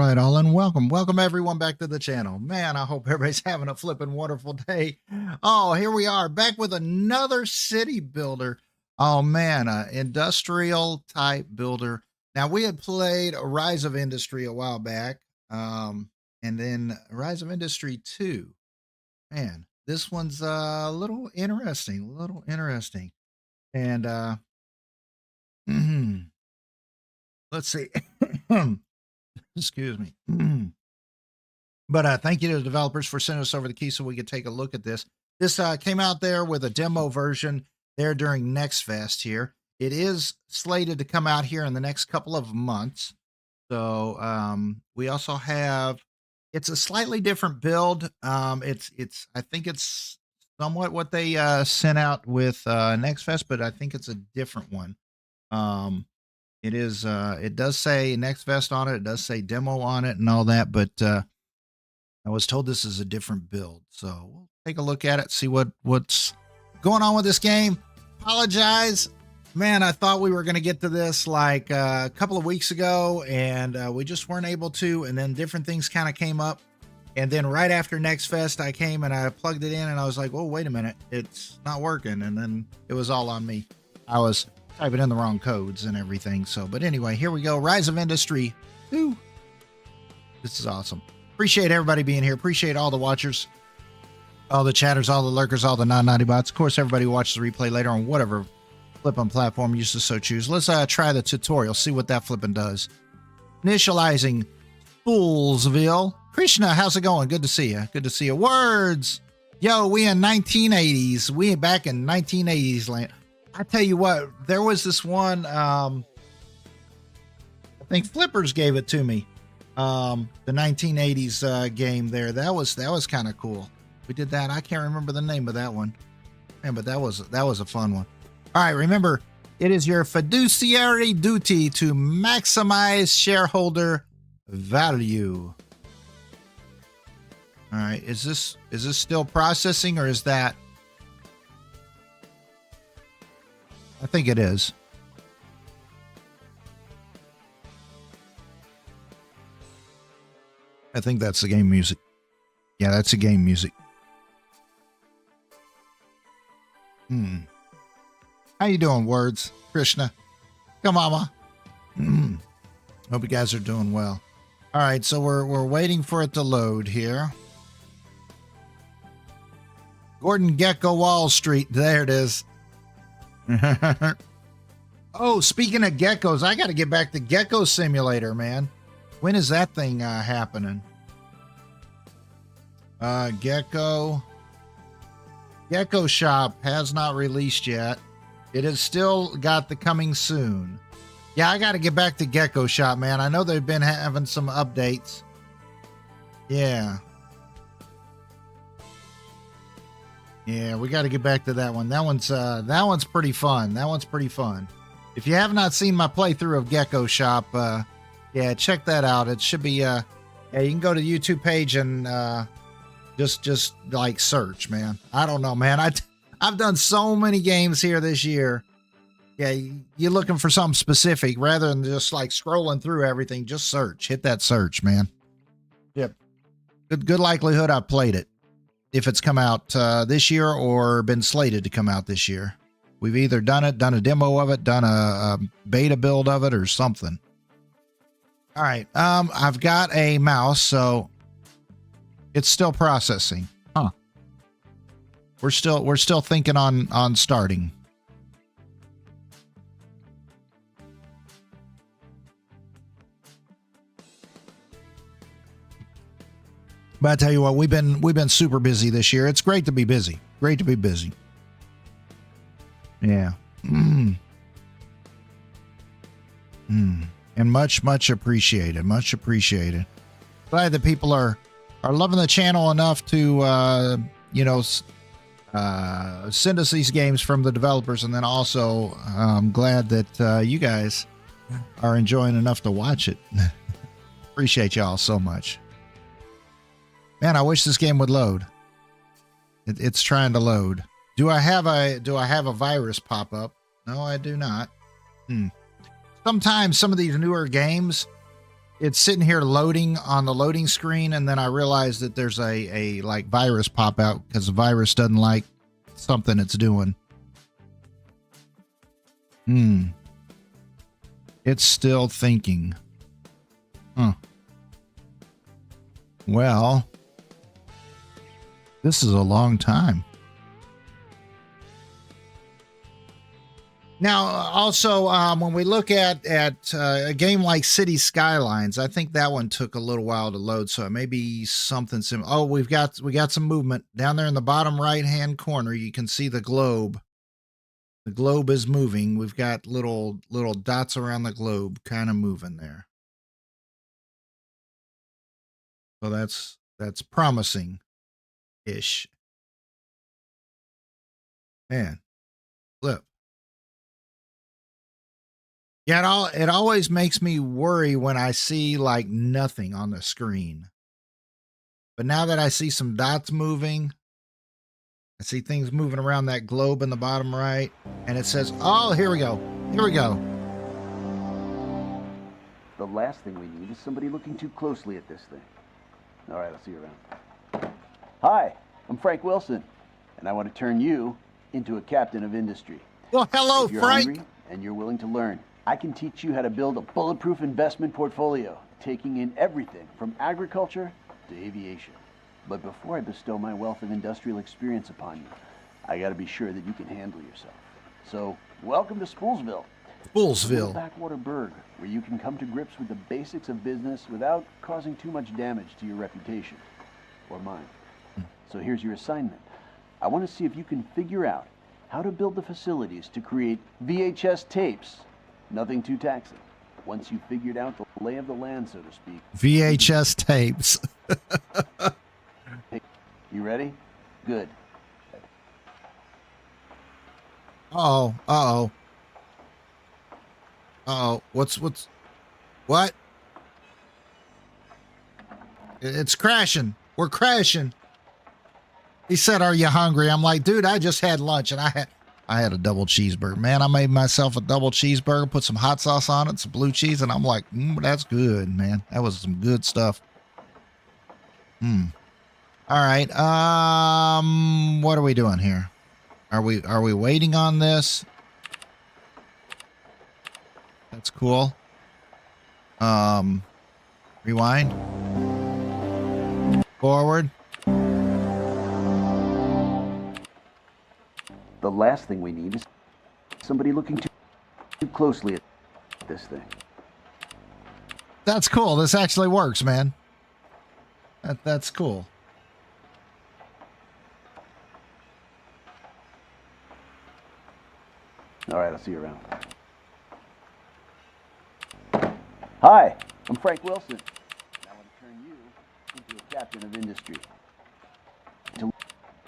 right, all, and welcome everyone back to the channel. Man, I hope everybody's having a flippin' wonderful day. Oh, here we are back with another city builder. Oh man, industrial type builder. Now we had played Rise of Industry a while back, and then Rise of Industry 2. Man, this one's a little interesting. And let's see. Excuse me. But thank you to the developers for sending us over the key so we could take a look at this. This came out there with a demo version there during Next Fest here. It is slated to come out here in the next couple of months. So we also have, it's a slightly different build. I think it's somewhat what they sent out with Next Fest, but I think it's a different one. It is, it does say Next Fest on it. It does say demo on it and all that, but I was told this is a different build. So we'll take a look at it, see what's going on with this game. Apologize, man. I thought we were going to get to this like a couple of weeks ago, and we just weren't able to. And then different things kind of came up. And then right after Next Fest, I came and I plugged it in, and I was like, "Oh, wait a minute, it's not working." And then it was all on me. I was typing in the wrong codes and everything. So, but anyway, here we go. Rise of Industry 2. This is awesome. Appreciate everybody being here. Appreciate all the watchers, all the chatters, all the lurkers, all the non-naughty bots. Of course, everybody who watches the replay later on whatever flipping platform you so choose. Let's try the tutorial, see what that flipping does. Initializing Foolsville. Krishna, how's it going? Good to see you. Good to see you. Words. Yo, we in 1980s. We back in 1980s land. I tell you what, there was this one, I think Flippers gave it to me. The 1980s game there. That was kind of cool. We did that. I can't remember the name of that one. Man, but that was a fun one. All right, remember, it is your fiduciary duty to maximize shareholder value. All right, is this still processing, or is that? I think it is. I think that's the game music. Yeah, that's the game music. How you doing, Words? Krishna? Come on, Mama. Hope you guys are doing well. All right, so we're waiting for it to load here. Gordon Gecko Wall Street. There it is. Oh, speaking of geckos, I got to get back to Gecko Simulator, man. When is that thing happening? Gecko Shop has not released yet. It has still got the coming soon. Yeah, I got to get back to Gecko Shop, man. I know they've been having some updates. Yeah. Yeah, we got to get back to that one. That one's pretty fun. That one's pretty fun. If you have not seen my playthrough of Gecko Shop, yeah, check that out. It should be, yeah, you can go to the YouTube page and just like search, man. I don't know, man. I've done so many games here this year. Yeah, you're looking for something specific rather than just like scrolling through everything. Just search. Hit that search, man. Yep. Good likelihood I played it if it's come out this year or been slated to come out this year. We've either done a demo of it, done a beta build of it, or something. All right, I've got a mouse, so it's still processing. Huh. We're still thinking on starting. But I tell you what, we've been super busy this year. It's great to be busy. Great to be busy. Yeah. And much appreciated. Much appreciated. Glad that people are loving the channel enough to you know, send us these games from the developers, and then also I'm glad that you guys are enjoying enough to watch it. Appreciate y'all so much. Man, I wish this game would load. It's trying to load. Do I have a virus pop up? No, I do not. Sometimes some of these newer games, it's sitting here loading on the loading screen, and then I realized that there's a like virus pop out because the virus doesn't like something it's doing. It's still thinking. Well, this is a long time. Now, also, when we look at a game like City Skylines, I think that one took a little while to load, so it may be something similar. Oh, we got some movement down there in the bottom right-hand corner. You can see the globe. The globe is moving. We've got little dots around the globe, kind of moving there. So that's promising-ish. Man, look. Yeah, it always makes me worry when I see like nothing on the screen. But now that I see some dots moving, I see things moving around that globe in the bottom right, and it says, oh, here we go. Here we go. The last thing we need is somebody looking too closely at this thing. All right, I'll see you around. Hi, I'm Frank Wilson, and I want to turn you into a captain of industry. Well, hello, if you're Frank. Hungry and you're willing to learn, I can teach you how to build a bulletproof investment portfolio, taking in everything from agriculture to aviation. But before I bestow my wealth of industrial experience upon you, I got to be sure that you can handle yourself. So, welcome to Spoolsville. Spoolsville. A backwater burg where you can come to grips with the basics of business without causing too much damage to your reputation or mine. So here's your assignment. I want to see if you can figure out how to build the facilities to create VHS tapes. Nothing too taxing. Once you've figured out the lay of the land, so to speak. VHS tapes. You ready? Good. Uh-oh. Uh-oh. Uh-oh. What? It's crashing. We're crashing. He said, are you hungry? I'm like, dude, I just had lunch, and I had a double cheeseburger. Man, I made myself a double cheeseburger, put some hot sauce on it, some blue cheese, and I'm like, that's good, man. That was some good stuff. All right. What are we doing here? Are we waiting on this? That's cool. Rewind. Forward. The last thing we need is somebody looking too closely at this thing. That's cool. This actually works, man. That's cool. All right, I'll see you around. Hi, I'm Frank Wilson. I want to turn you into a captain of industry. To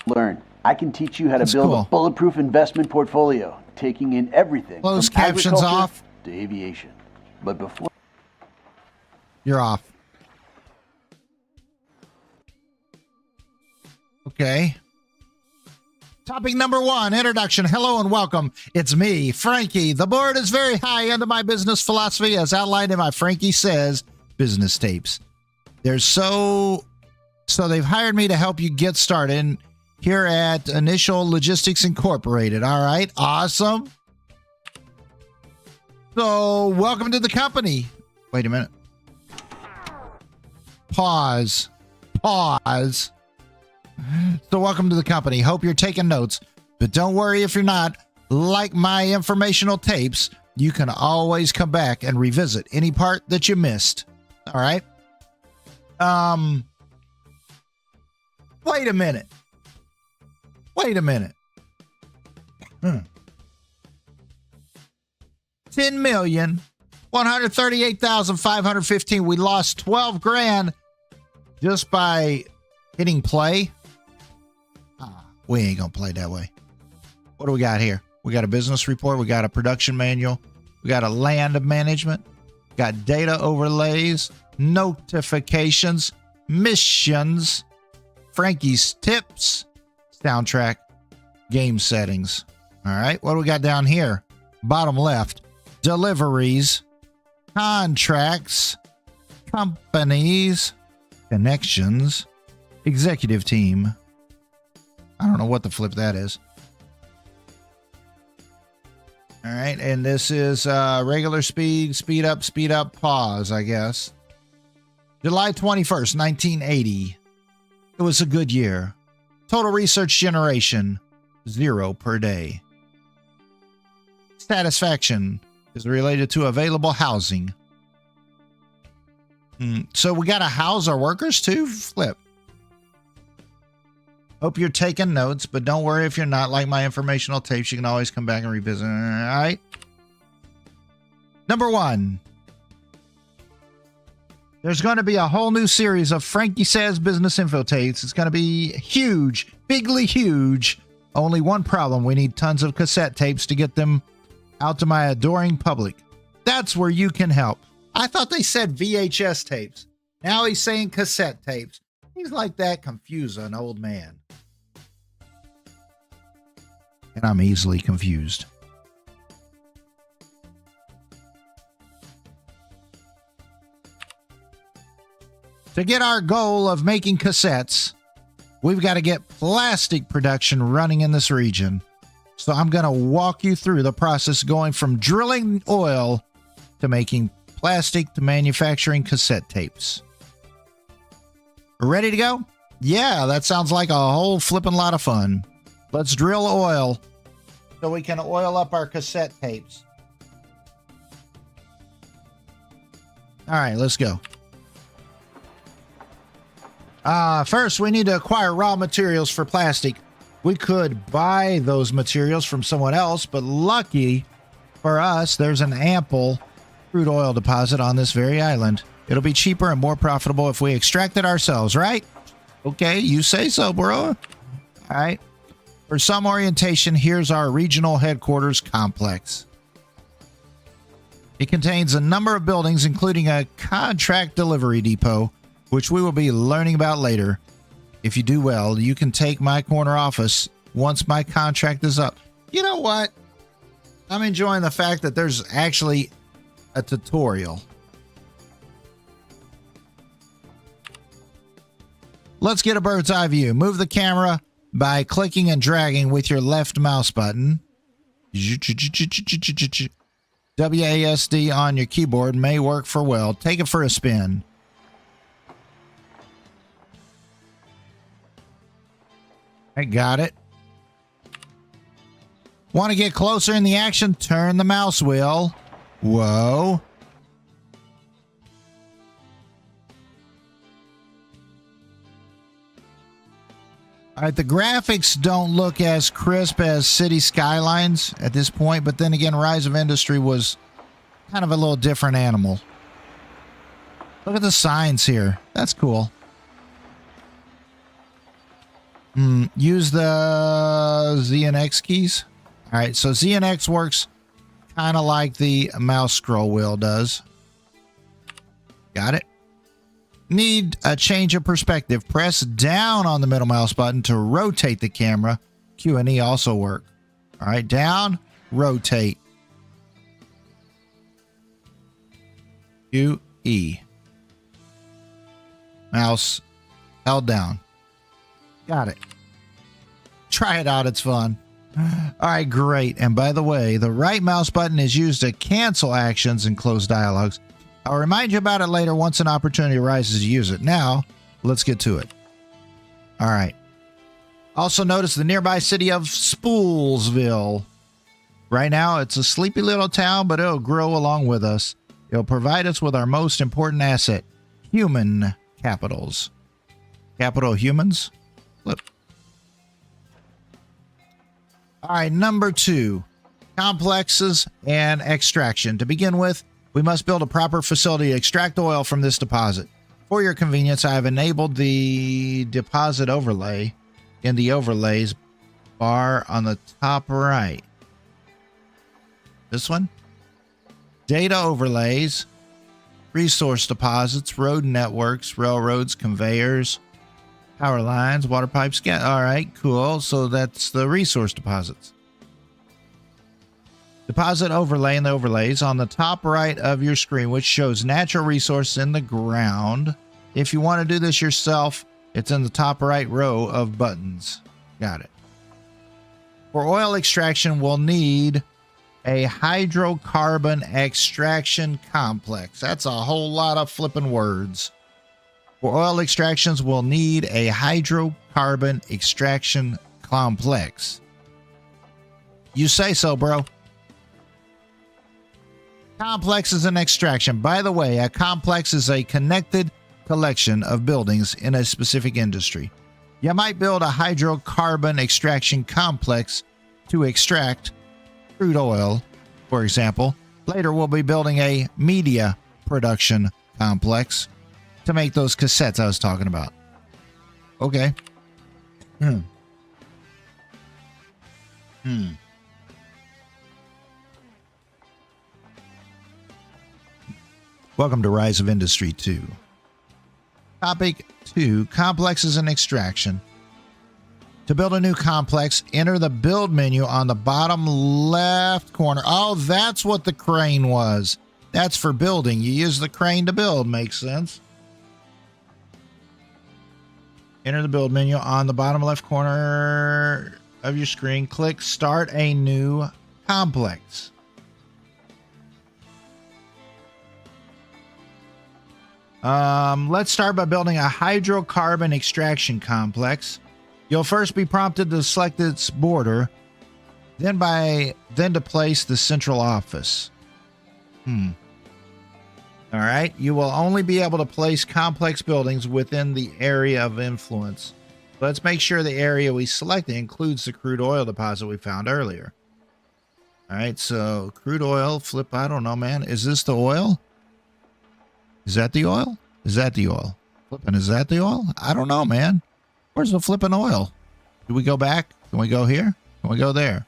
learn, I can teach you how to build a bulletproof investment portfolio, taking in everything Close from captions off to aviation. But before you're off. Okay. Topic number 1, introduction. Hello and welcome. It's me, Frankie. The board is very high into my business philosophy as outlined in my Frankie Says business tapes. So they've hired me to help you get started here at Initial Logistics Incorporated. All right. Awesome. So welcome to the company. Wait a minute. Pause. So welcome to the company. Hope you're taking notes, but don't worry if you're not. Like my informational tapes, you can always come back and revisit any part that you missed. All right. Wait a minute. 10,138,515. We lost 12 grand just by hitting play. We ain't gonna play that way. What do we got here? We got a business report. We got a production manual. We got a land management. Got data overlays, notifications, missions, Frankie's tips, soundtrack, game settings. All right. What do we got down here? Bottom left, deliveries, contracts, companies, connections, executive team. I don't know what the flip that is. All right, and this is regular speed, speed up, pause, I guess. July 21st, 1980. It was a good year. Total research generation, 0 per day. Satisfaction is related to available housing. So we got to house our workers too? Flip. Hope you're taking notes, but don't worry if you're not. Like my informational tapes, you can always come back and revisit. All right. Number 1. There's going to be a whole new series of Frankie Says Business Info tapes. It's going to be huge, bigly huge. Only one problem. We need tons of cassette tapes to get them out to my adoring public. That's where you can help. I thought they said VHS tapes. Now he's saying cassette tapes. Things like that confuse an old man. And I'm easily confused. To get our goal of making cassettes, we've got to get plastic production running in this region. So I'm going to walk you through the process going from drilling oil to making plastic to manufacturing cassette tapes. Ready to go? Yeah, that sounds like a whole flippin' lot of fun. Let's drill oil so we can oil up our cassette tapes. All right, let's go. First, we need to acquire raw materials for plastic. We could buy those materials from someone else, but lucky for us, there's an ample crude oil deposit on this very island. It'll be cheaper and more profitable if we extract it ourselves, right? Okay, you say so, bro. All right. For some orientation, here's our regional headquarters complex. It contains a number of buildings, including a contract delivery depot, which we will be learning about later. If you do well, you can take my corner office once my contract is up. You know what? I'm enjoying the fact that there's actually a tutorial. Let's get a bird's eye view. Move the camera by clicking and dragging with your left mouse button. WASD on your keyboard may work for well. Take it for a spin. I got it. Want to get closer in the action? Turn the mouse wheel. Whoa. All right, the graphics don't look as crisp as City Skylines at this point, but then again, Rise of Industry was kind of a little different animal. Look at the signs here. That's cool. Use the Z and X keys. All right, so Z and X works kind of like the mouse scroll wheel does. Got it. Need a change of perspective. Press down on the middle mouse button to rotate the camera. Q and E also work. All right, down, rotate. Q, E. Mouse held down. Got it. Try it out. It's fun. All right, great. And by the way, the right mouse button is used to cancel actions and close dialogues. I'll remind you about it later once an opportunity arises to use it. Now, let's get to it. All right. Also notice the nearby city of Spoolsville. Right now, it's a sleepy little town, but it'll grow along with us. It'll provide us with our most important asset, human capitals. Capital humans? Flip. All right, number 2, complexes and extraction. To begin with, we must build a proper facility to extract oil from this deposit. For your convenience, I have enabled the deposit overlay in the overlays bar on the top right. This one? Data overlays, resource deposits, road networks, railroads, conveyors, power lines, water pipes. All right, cool. So that's the resource deposits. Deposit overlay in the overlays on the top right of your screen, which shows natural resources in the ground. If you want to do this yourself, it's in the top right row of buttons. Got it. For oil extraction, we'll need a hydrocarbon extraction complex. That's a whole lot of flipping words. For oil extractions, we'll need a hydrocarbon extraction complex. You say so, bro. Complex is an extraction. By the way, a complex is a connected collection of buildings in a specific industry. You might build a hydrocarbon extraction complex to extract crude oil, for example. Later, we'll be building a media production complex to make those cassettes I was talking about. Okay. Welcome to Rise of Industry 2. Topic 2, complexes and extraction. To build a new complex, enter the build menu on the bottom left corner. Oh, that's what the crane was. That's for building. You use the crane to build. Makes sense. Enter the build menu on the bottom left corner of your screen. Click Start a New Complex. Let's start by building a hydrocarbon extraction complex. You'll first be prompted to select its border, then to place the central office. All right. You will only be able to place complex buildings within the area of influence. Let's make sure the area we selected includes the crude oil deposit we found earlier. All right. So crude oil, flip. I don't know, man. Is this the oil? Is that the oil? Is that the oil? Flipping, is that the oil? I don't know, man. Where's the flipping oil? Do we go back? Can we go here? Can we go there?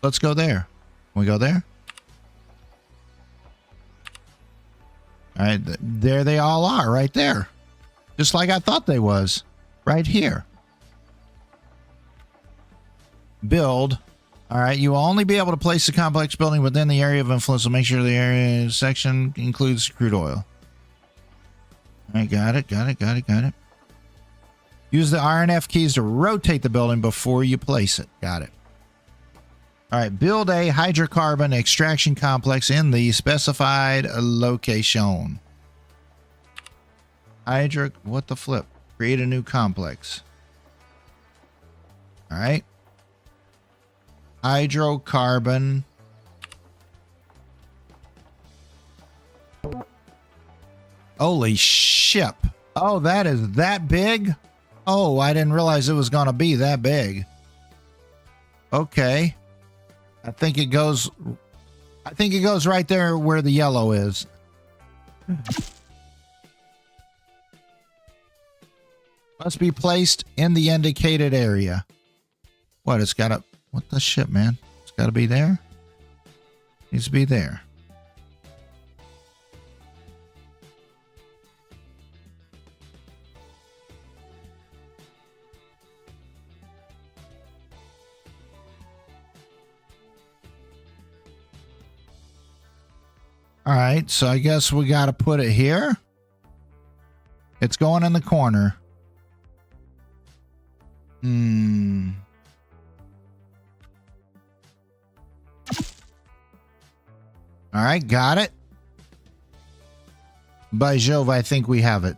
Let's go there. Can we go there? All right, there they all are, right there. Just like I thought they was. Right here. Build. All right, you will only be able to place the complex building within the area of influence, so make sure the area section includes crude oil. All right, got it. Use the RNF keys to rotate the building before you place it. Got it. All right, build a hydrocarbon extraction complex in the specified location. What the flip? Create a new complex. All right. Hydrocarbon. Holy shit. Oh, that is that big? Oh, I didn't realize it was going to be that big. Okay. I think it goes right there where the yellow is. Must be placed in the indicated area. What, it's got to... What the shit, man? It's got to be there? Needs to be there. All right, so I guess we got to put it here. It's going in the corner. All right, got it. By Jove, I think we have it.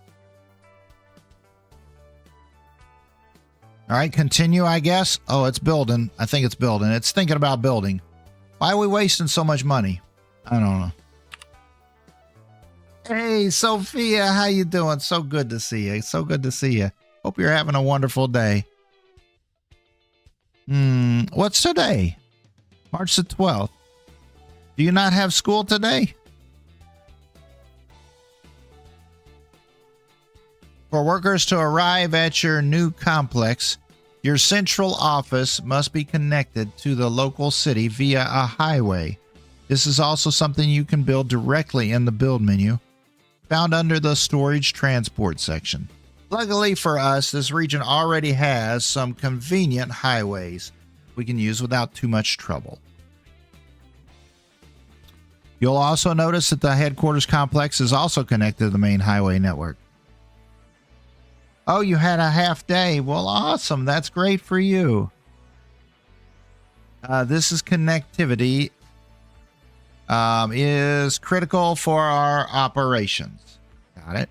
All right, continue, I guess. Oh, it's building. I think it's building. It's thinking about building. Why are we wasting so much money? I don't know. Hey, Sophia, how you doing? So good to see you. So good to see you. Hope you're having a wonderful day. What's today? March the 12th. Do you not have school today? For workers to arrive at your new complex, your central office must be connected to the local city via a highway. This is also something you can build directly in the build menu, found under the storage transport section. Luckily for us, this region already has some convenient highways we can use without too much trouble. You'll also notice that the headquarters complex is also connected to the main highway network. Oh, you had a half day. Well, awesome. That's great for you. This is connectivity. Is critical for our operations. Got it.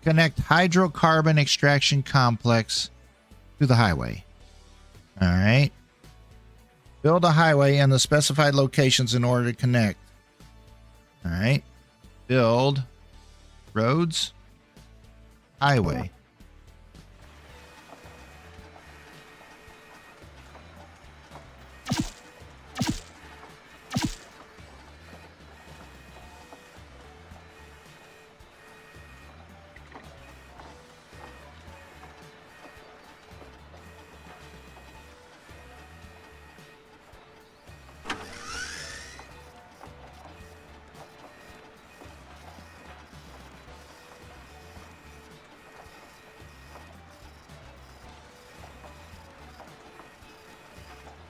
Connect hydrocarbon extraction complex to the highway. All right. Build a highway in the specified locations in order to connect. All right. Build roads, highway.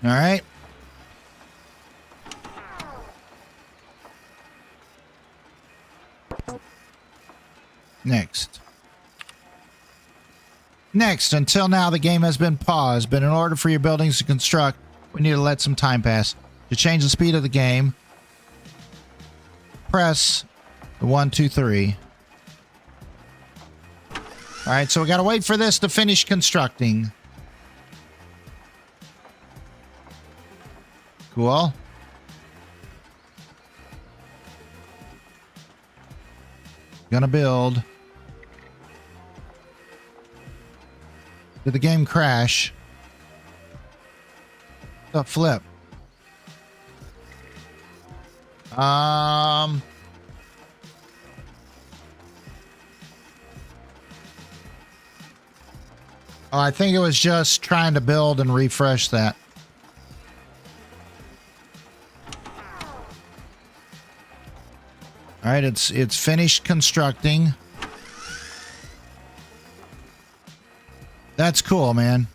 All right. Next, until now, the game has been paused, but in order for your buildings to construct, we need to let some time pass. To change the speed of the game, press the 1, 2, 3. All right, so we got to wait for this to finish constructing. Cool. Gonna build. Did the game crash? The flip. Oh, I think it was just trying to build and refresh that. All right, it's finished constructing. That's cool, man.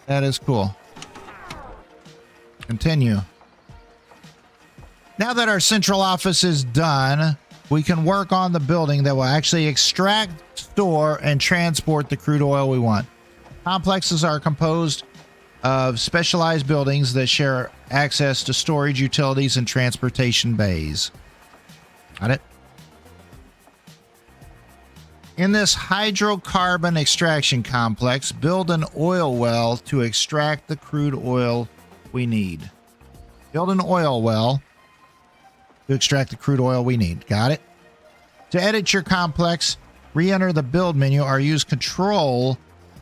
That is cool. Continue. Now that our central office is done, we can work on the building that will actually extract, store, and transport the crude oil we want. Complexes are composed of specialized buildings that share access to storage, utilities, and transportation bays. Got it? In this hydrocarbon extraction complex, build an oil well to extract the crude oil we need. Build an oil well to extract the crude oil we need. Got it? To edit your complex, re-enter the build menu or use control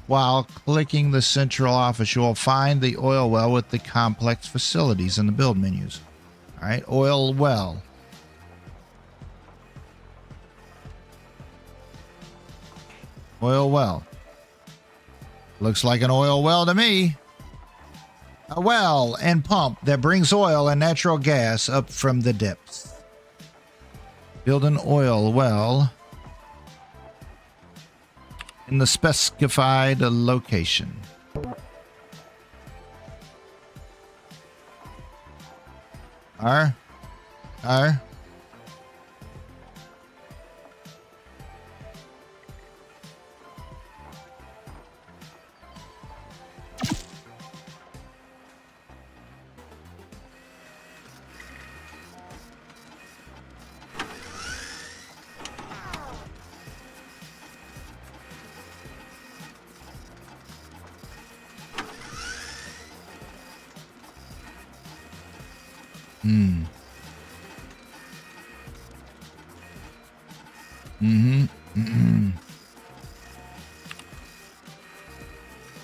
while clicking the central office. You will find the oil well with the complex facilities in the build menus. All right, oil well. Oil well. Looks like an oil well to me. A well and pump that brings oil and natural gas up from the depths. Build an oil well in the specified location. R. All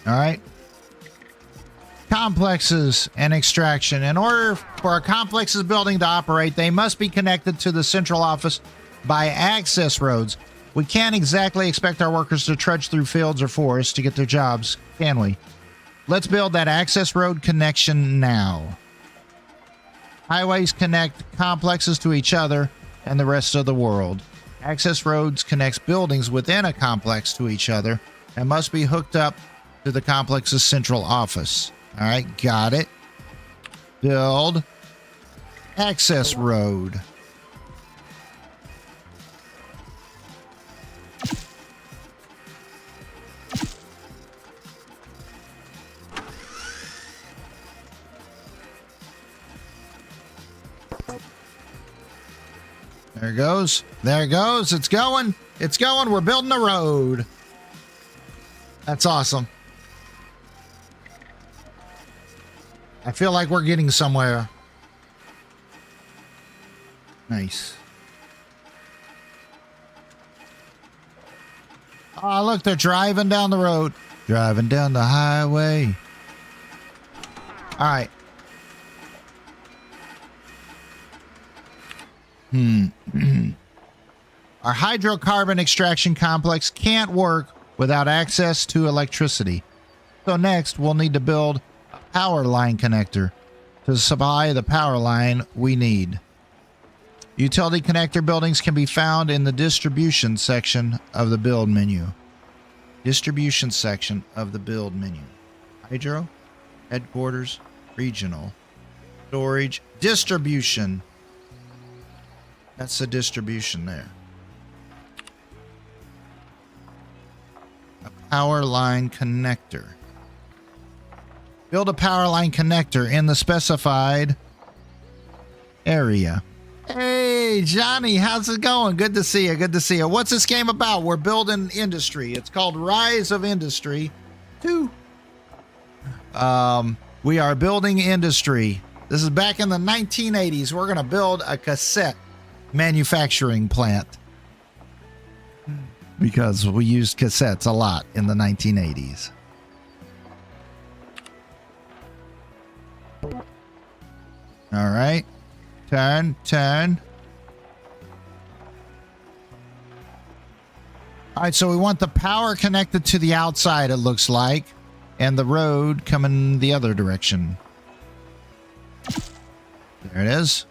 right. Complexes and extraction. In order for a complex's building to operate, they must be connected to the central office by access roads. We can't exactly expect our workers to trudge through fields or forests to get their jobs, can we? Let's build that access road connection now. Highways connect complexes to each other and the rest of the world. Access roads connects buildings within a complex to each other and must be hooked up to the complex's central office. All right, got it. Build access road. There it goes. There it goes. It's going. It's going. We're building a road. That's awesome. I feel like we're getting somewhere. Nice. Oh, look, they're driving down the road. Driving down the highway. All right. Our hydrocarbon extraction complex can't work without access to electricity. So next, we'll need to build a power line connector to supply the power line we need. Utility connector buildings can be found in the distribution section of the build menu. Distribution section of the build menu. Hydro, headquarters, regional, storage, distribution. That's the distribution there. A power line connector. Build a power line connector in the specified area. Hey, Johnny, how's it going? Good to see you. Good to see you. What's this game about? We're building industry. It's called Rise of Industry 2. We are building industry. This is back in the 1980s. We're going to build a cassette manufacturing plant because we used cassettes a lot in the 1980s. All right. Turn. All right, so we want the power connected to the outside, it looks like, and the road coming the other direction. There it is.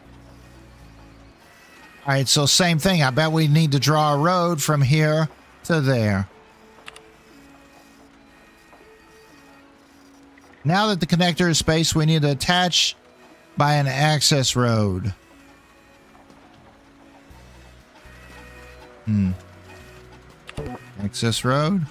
All right, so same thing. I bet we need to draw a road from here to there. Now that the connector is spaced, we need to attach by an access road. Access road.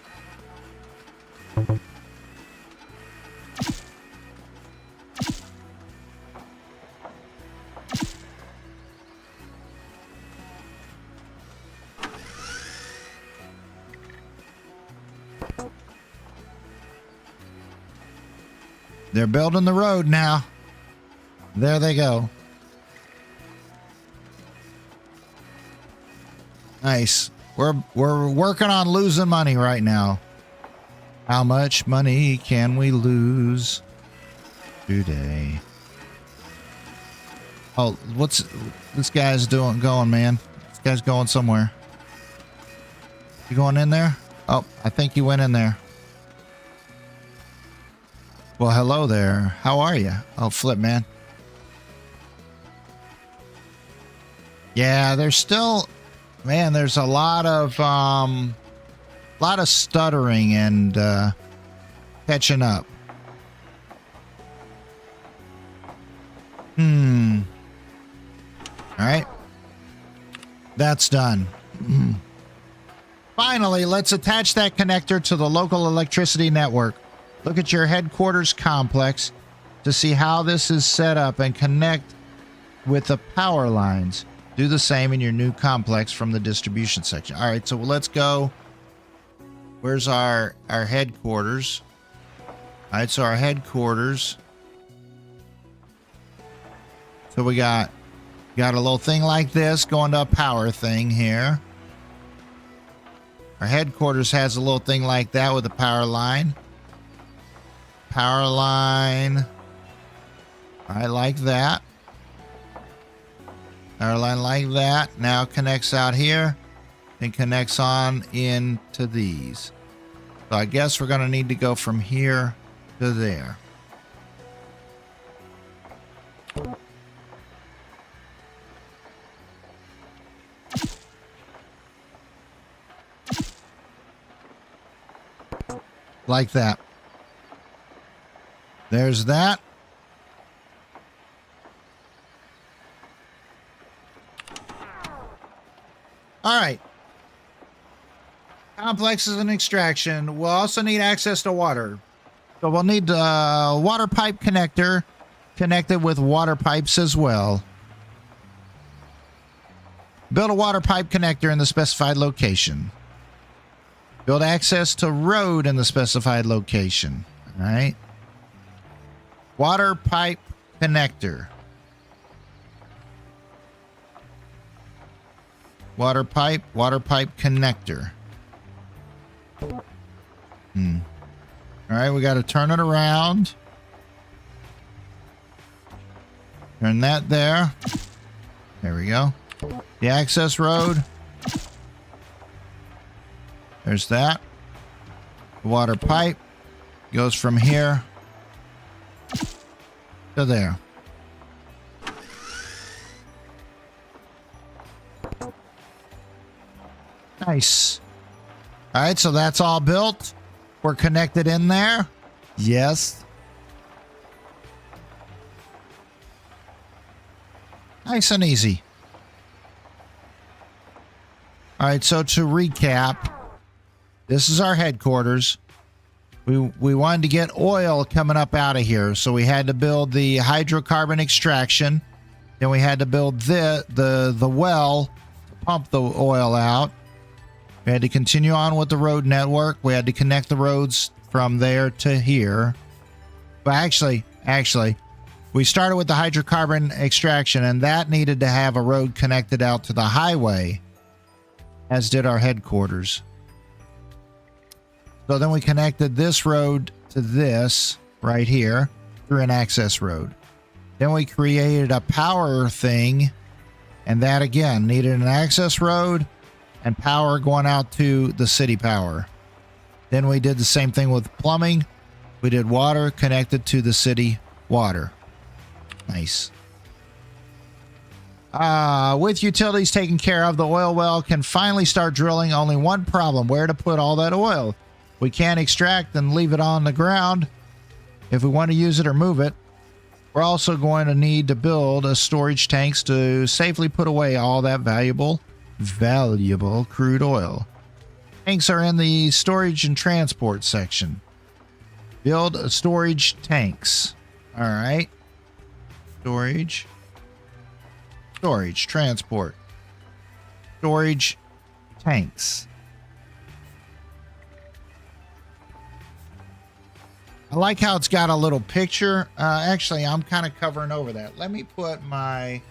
They're building the road now. There they go. Nice. We're working on losing money right now. How much money can we lose today? Oh, what's this guy's going, man? This guy's going somewhere. You going in there? Oh, I think you went in there. Well, hello there. How are you? Oh, flip, man. Yeah, there's still, man, there's a lot of stuttering and catching up. All right. That's done. Finally, let's attach that connector to the local electricity network. Look at your headquarters complex to see how this is set up and connect with the power lines. Do the same in your new complex from the distribution section. All right, so let's go. Where's our headquarters? All right, so our headquarters. So we got a little thing like this going to a power thing here. Our headquarters has a little thing like that with a power line. Power line. I like that. Power line like that. Now connects out here and connects on into these. So I guess we're going to need to go from here to there. Like that. There's that. Complexes and extraction. We'll also need access to water. So we'll need a water pipe connector connected with water pipes as well. Build a water pipe connector in the specified location. Build access to road in the specified location. All right. Water pipe connector. Water pipe connector. All right, we got to turn it around. Turn that there. There we go. The access road. There's that. The water pipe goes from here to there. Nice. All right, so that's all built. We're connected in there. Yes. Nice and easy. All right, so to recap, this is our headquarters. We wanted to get oil coming up out of here, so we had to build the hydrocarbon extraction. Then we had to build the well to pump the oil out. We had to continue on with the road network. We had to connect the roads from there to here. But actually, we started with the hydrocarbon extraction, and that needed to have a road connected out to the highway, as did our headquarters. So then we connected this road to this right here through an access road. Then we created a power thing, and that again needed an access road and power going out to the city power. Then we did the same thing with plumbing. We did water connected to the city water. Nice. With utilities taken care of, the oil well can finally start drilling. Only one problem: where to put all that oil. We can't extract and leave it on the ground if we want to use it or move it. We're also going to need to build a storage tanks to safely put away all that valuable crude oil. Tanks are in the storage and transport section. Build storage tanks. All right. Storage, transport, storage tanks. I like how it's got a little picture. Actually, I'm kind of covering over that. Let me put my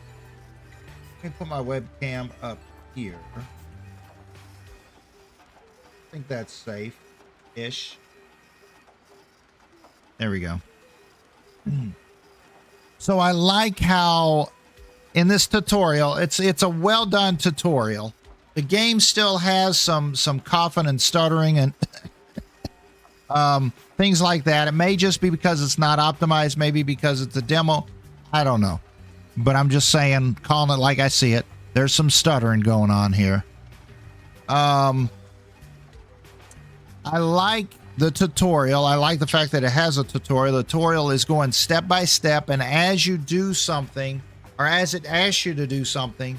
webcam up here. I think that's safe-ish. There we go. So I like how in this tutorial, it's a well done tutorial. The game still has some coughing and stuttering and things like that. It may just be because it's not optimized, maybe because it's a demo. I don't know. But I'm just saying, calling it like I see it. There's some stuttering going on here. I like the tutorial. I like the fact that it has a tutorial. The tutorial is going step by step, and as you do something, or as it asks you to do something,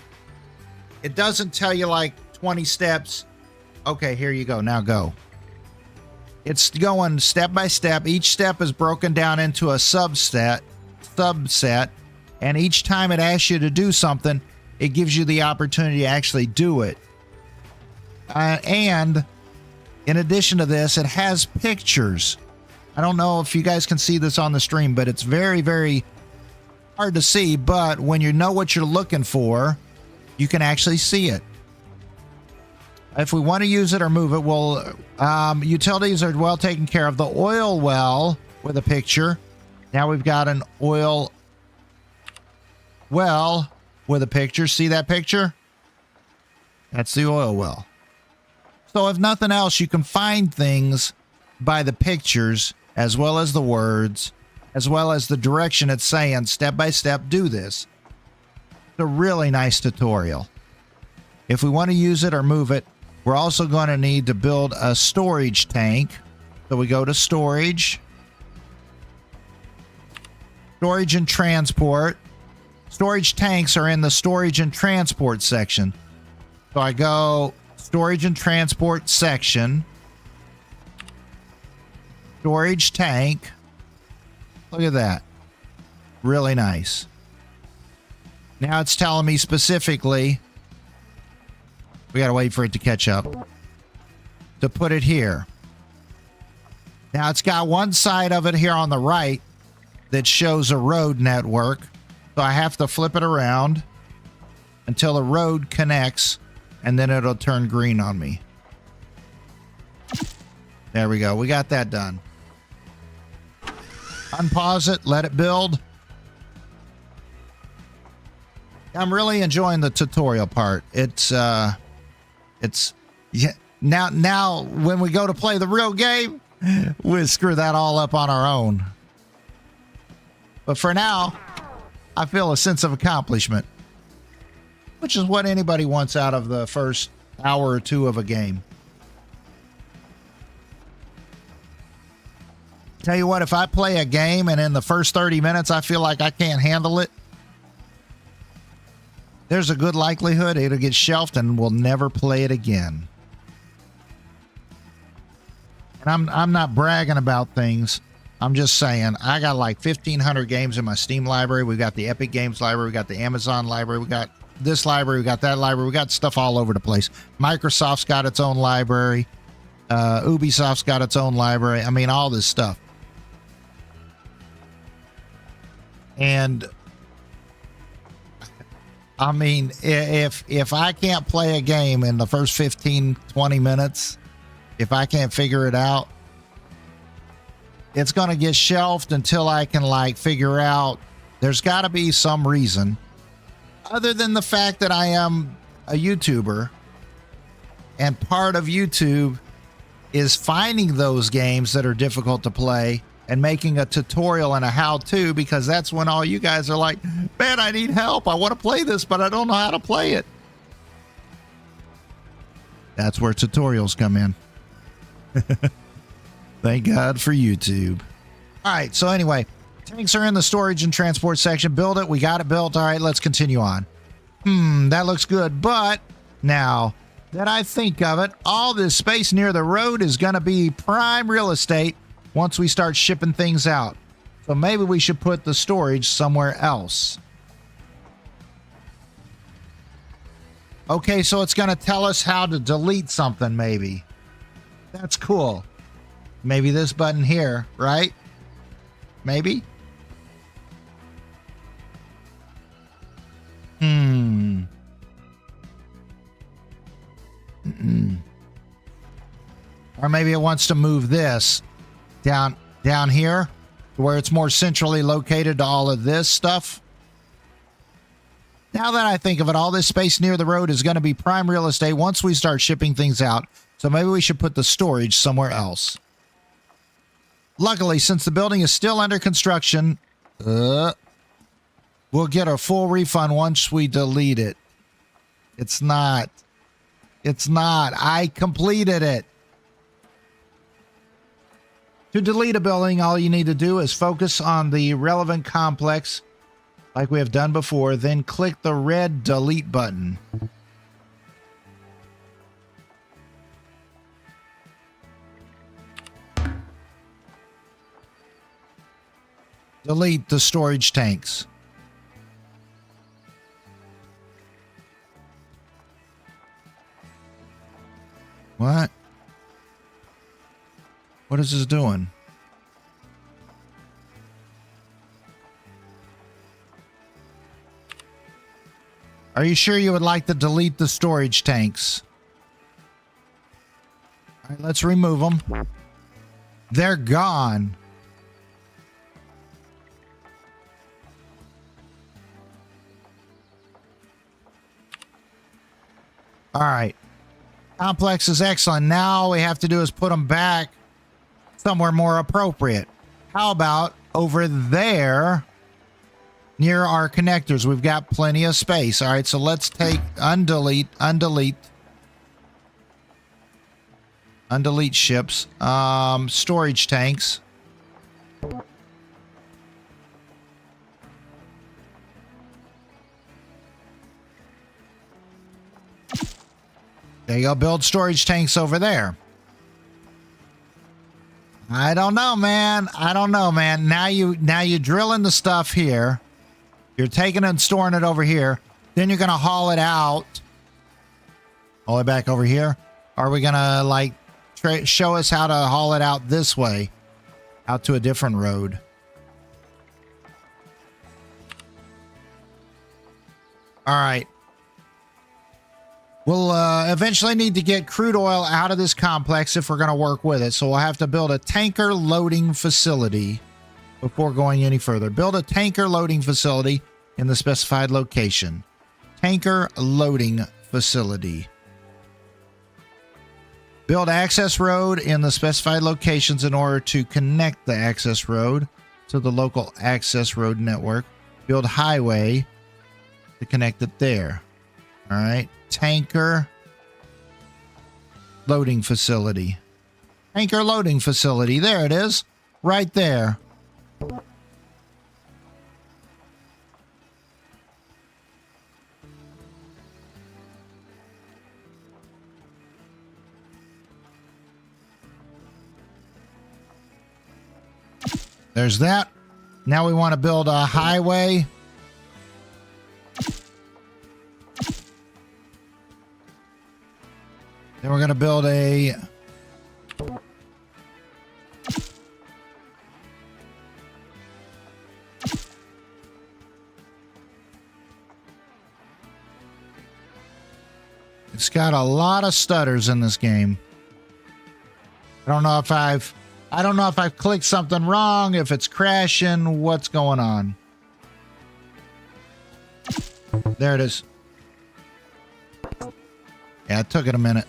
it doesn't tell you like 20 steps. Okay, here you go. Now go. It's going step by step. Each step is broken down into a subset, and each time it asks you to do something, it gives you the opportunity to actually do it. And in addition to this, it has pictures. I don't know if you guys can see this on the stream, but it's very, very hard to see. But when you know what you're looking for, you can actually see it. If we want to use it or move it, well, utilities are well taken care of. The oil well with a picture. Now we've got an oil well with a picture. See that picture? That's the oil well. So if nothing else, you can find things by the pictures as well as the words, as well as the direction it's saying, step by step, do this. It's a really nice tutorial. If we want to use it or move it, we're also going to need to build a storage tank. So we go to storage, storage and transport. Storage tanks are in the storage and transport section. So I go storage and transport section, storage tank. Look at that. Really nice. Now it's telling me specifically, we got to wait for it to catch up, to put it here. Now it's got one side of it here on the right that shows a road network. So I have to flip it around until the road connects, and then it'll turn green on me. There we go. We got that done. Unpause it, let it build. I'm really enjoying the tutorial part. It's yeah. Now when we go to play the real game, we'll screw that all up on our own. But for now, I feel a sense of accomplishment, which is what anybody wants out of the first hour or two of a game. Tell you what, if I play a game and in the first 30 minutes I feel like I can't handle it, there's a good likelihood it'll get shelved and we'll never play it again. And I'm not bragging about things. I'm just saying, I got like 1,500 games in my Steam library. We got the Epic Games library. We got the Amazon library. We got this library. We got that library. We got stuff all over the place. Microsoft's got its own library. Ubisoft's got its own library. I mean, all this stuff. And I mean, if I can't play a game in the first 15, 20 minutes, if I can't figure it out, it's going to get shelved until I can like figure out there's got to be some reason other than the fact that I am a YouTuber, and part of YouTube is finding those games that are difficult to play and making a tutorial and a how-to, because that's when all you guys are like, man, I need help. I want to play this, but I don't know how to play it. That's where tutorials come in. Thank God for YouTube. All right, so anyway, tanks are in the storage and transport section. Build it. We got it built. All right, let's continue on. That looks good. But now that I think of it, all this space near the road is going to be prime real estate once we start shipping things out. So maybe we should put the storage somewhere else. Okay, so it's going to tell us how to delete something, maybe. That's cool. Maybe this button here, right? Maybe? Or maybe it wants to move this down here where it's more centrally located to all of this stuff. Now that I think of it, all this space near the road is going to be prime real estate once we start shipping things out. So maybe we should put the storage somewhere else. Luckily, since the building is still under construction, we'll get a full refund once we delete it. It's not. I completed it. To delete a building, all you need to do is focus on the relevant complex like we have done before, then click the red delete button. Delete the storage tanks. What? What is this doing? Are you sure you would like to delete the storage tanks? All right, let's remove them. They're gone. All right. Complex is excellent. Now all we have to do is put them back somewhere more appropriate. How about over there near our connectors? We've got plenty of space. All right, so let's take undelete ships. Storage tanks. There you go. Build storage tanks over there. I don't know, man. I don't know, man. Now you drilling the stuff here. You're taking it and storing it over here. Then you're going to haul it out. All the way back over here. Are we going to like show us how to haul it out this way? Out to a different road. All right. We'll eventually need to get crude oil out of this complex if we're going to work with it. So we'll have to build a tanker loading facility before going any further. Build a tanker loading facility in the specified location. Tanker loading facility. Build access road in the specified locations in order to connect the access road to the local access road network. Build highway to connect it there. All right. Tanker loading facility. Tanker loading facility. There it is. Right there. There's that. Now we want to build a highway. Then we're going to build a... It's got a lot of stutters in this game. I don't know if I've clicked something wrong, if it's crashing, what's going on. There it is. Yeah, it took it a minute.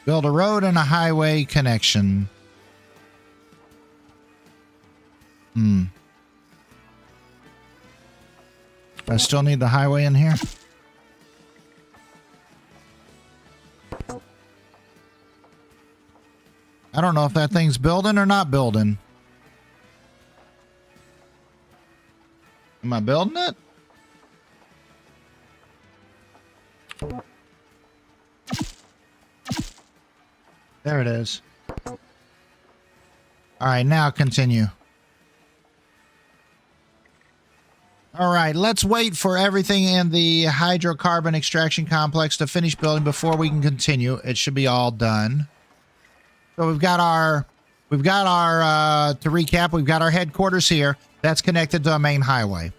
Build a road and a highway connection. I still need the highway in here. I don't know if that thing's building or not building. Am I building it? There it is. All right, now continue. All right, let's wait for everything in the hydrocarbon extraction complex to finish building before we can continue. It should be all done. So we've got our, to recap, we've got our headquarters here. That's connected to a main highway.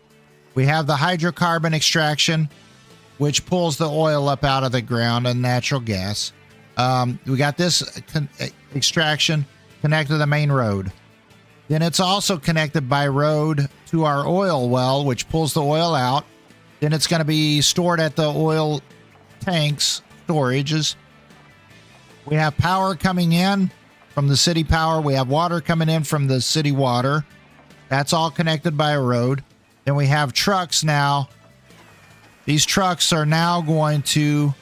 We have the hydrocarbon extraction, which pulls the oil up out of the ground and natural gas. We got this extraction connected to the main road. Then it's also connected by road to our oil well, which pulls the oil out. Then it's going to be stored at the oil tanks, storages. We have power coming in from the city power. We have water coming in from the city water. That's all connected by a road. Then we have trucks now. These trucks are now going to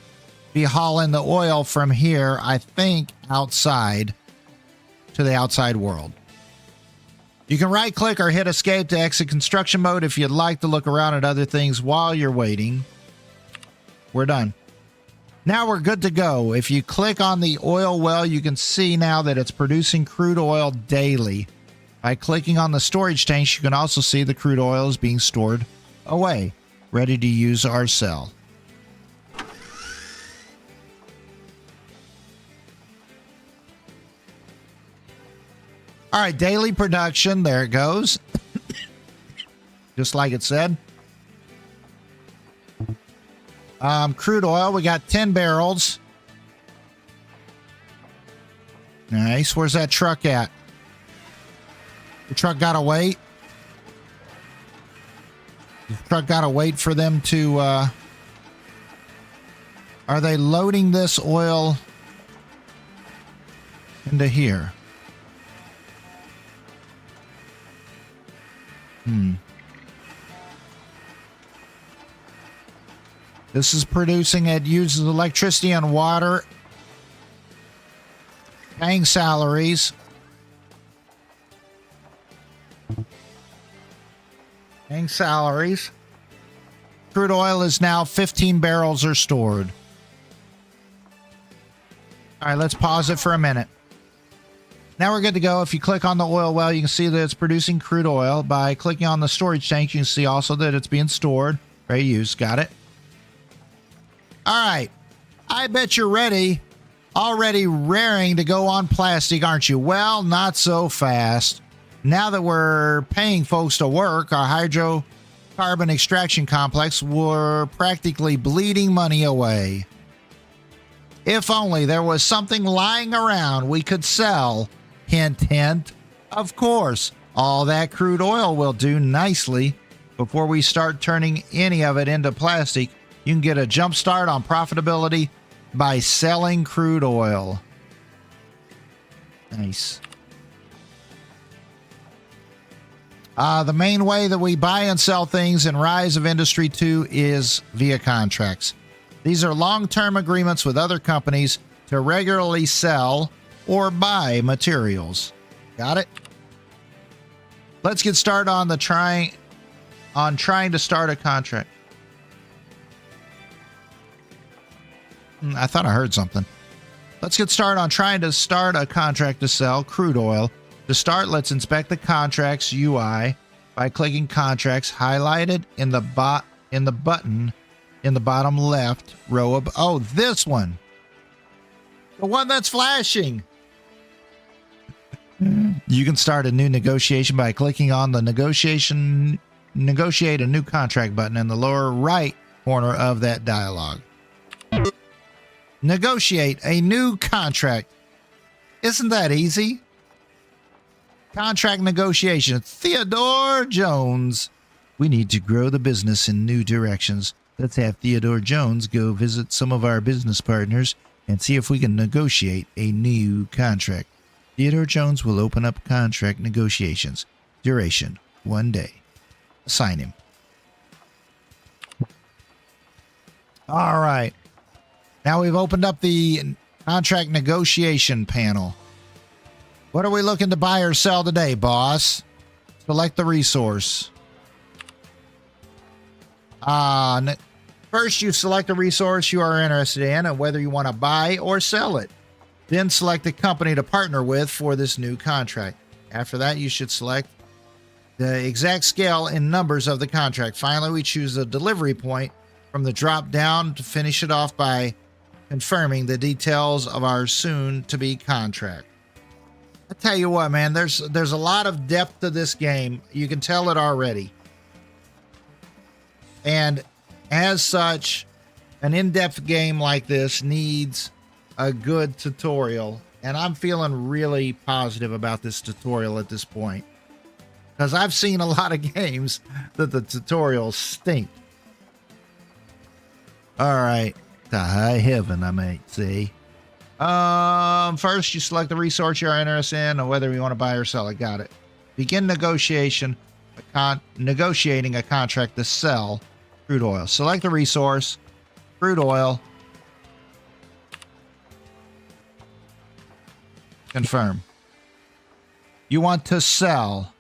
be hauling the oil from here, I think, outside to the outside world. You can right click or hit escape to exit construction mode if you'd like to look around at other things while you're waiting. We're done. Now we're good to go. If you click on the oil well, you can see now that it's producing crude oil daily. By clicking on the storage tanks, you can also see the crude oil is being stored away, ready to use our cell. All right, daily production. There it goes. Just like it said. Crude oil. We got 10 barrels. Nice. Where's that truck at? The truck got to wait. The truck got to wait for them to... Are they loading this oil into here? This is producing, it uses electricity and water, paying salaries. Paying salaries. Crude oil is now 15 barrels are stored. All right, let's pause it for a minute. Now we're good to go. If you click on the oil well, you can see that it's producing crude oil. By clicking on the storage tank, you can see also that it's being stored. Ready to use. Got it? All right. I bet you're already raring to go on plastic, aren't you? Well, not so fast. Now that we're paying folks to work, our hydrocarbon extraction complex, we're practically bleeding money away. If only there was something lying around we could sell. Hint, hint. Of course, all that crude oil will do nicely. Before we start turning any of it into plastic, you can get a jump start on profitability by selling crude oil. Nice. The main way that we buy and sell things in Rise of Industry 2 is via contracts. These are long-term agreements with other companies to regularly sell or buy materials. Got it? Let's get started on trying to start a contract. I thought I heard something. Let's get started on trying to start a contract to sell crude oil. To start, let's inspect the contracts UI by clicking contracts highlighted in the button in the bottom left row of, oh, this one. The one that's flashing. You can start a new negotiation by clicking on the negotiate a new contract button in the lower right corner of that dialog. Negotiate a new contract. Isn't that easy? Contract negotiation. Theodore Jones. We need to grow the business in new directions. Let's have Theodore Jones go visit some of our business partners and see if we can negotiate a new contract. Theodore Jones will open up contract negotiations. Duration, 1 day. Assign him. All right. Now we've opened up the contract negotiation panel. What are we looking to buy or sell today, boss? Select the resource. First, you select the resource you are interested in and whether you want to buy or sell it. Then select the company to partner with for this new contract. After that, you should select the exact scale and numbers of the contract. Finally, we choose the delivery point from the drop down to finish it off by confirming the details of our soon-to-be contract. I tell you what, man, there's a lot of depth to this game. You can tell it already. And as such, an in-depth game like this needs a good tutorial. And I'm feeling really positive about this tutorial at this point. Because I've seen a lot of games that the tutorials stink. All right. To high heaven, I might say. First, you select the resource you're interested in and whether you want to buy or sell it. Got it. Begin negotiating a contract to sell crude oil. Select the resource, crude oil. Confirm. You want to sell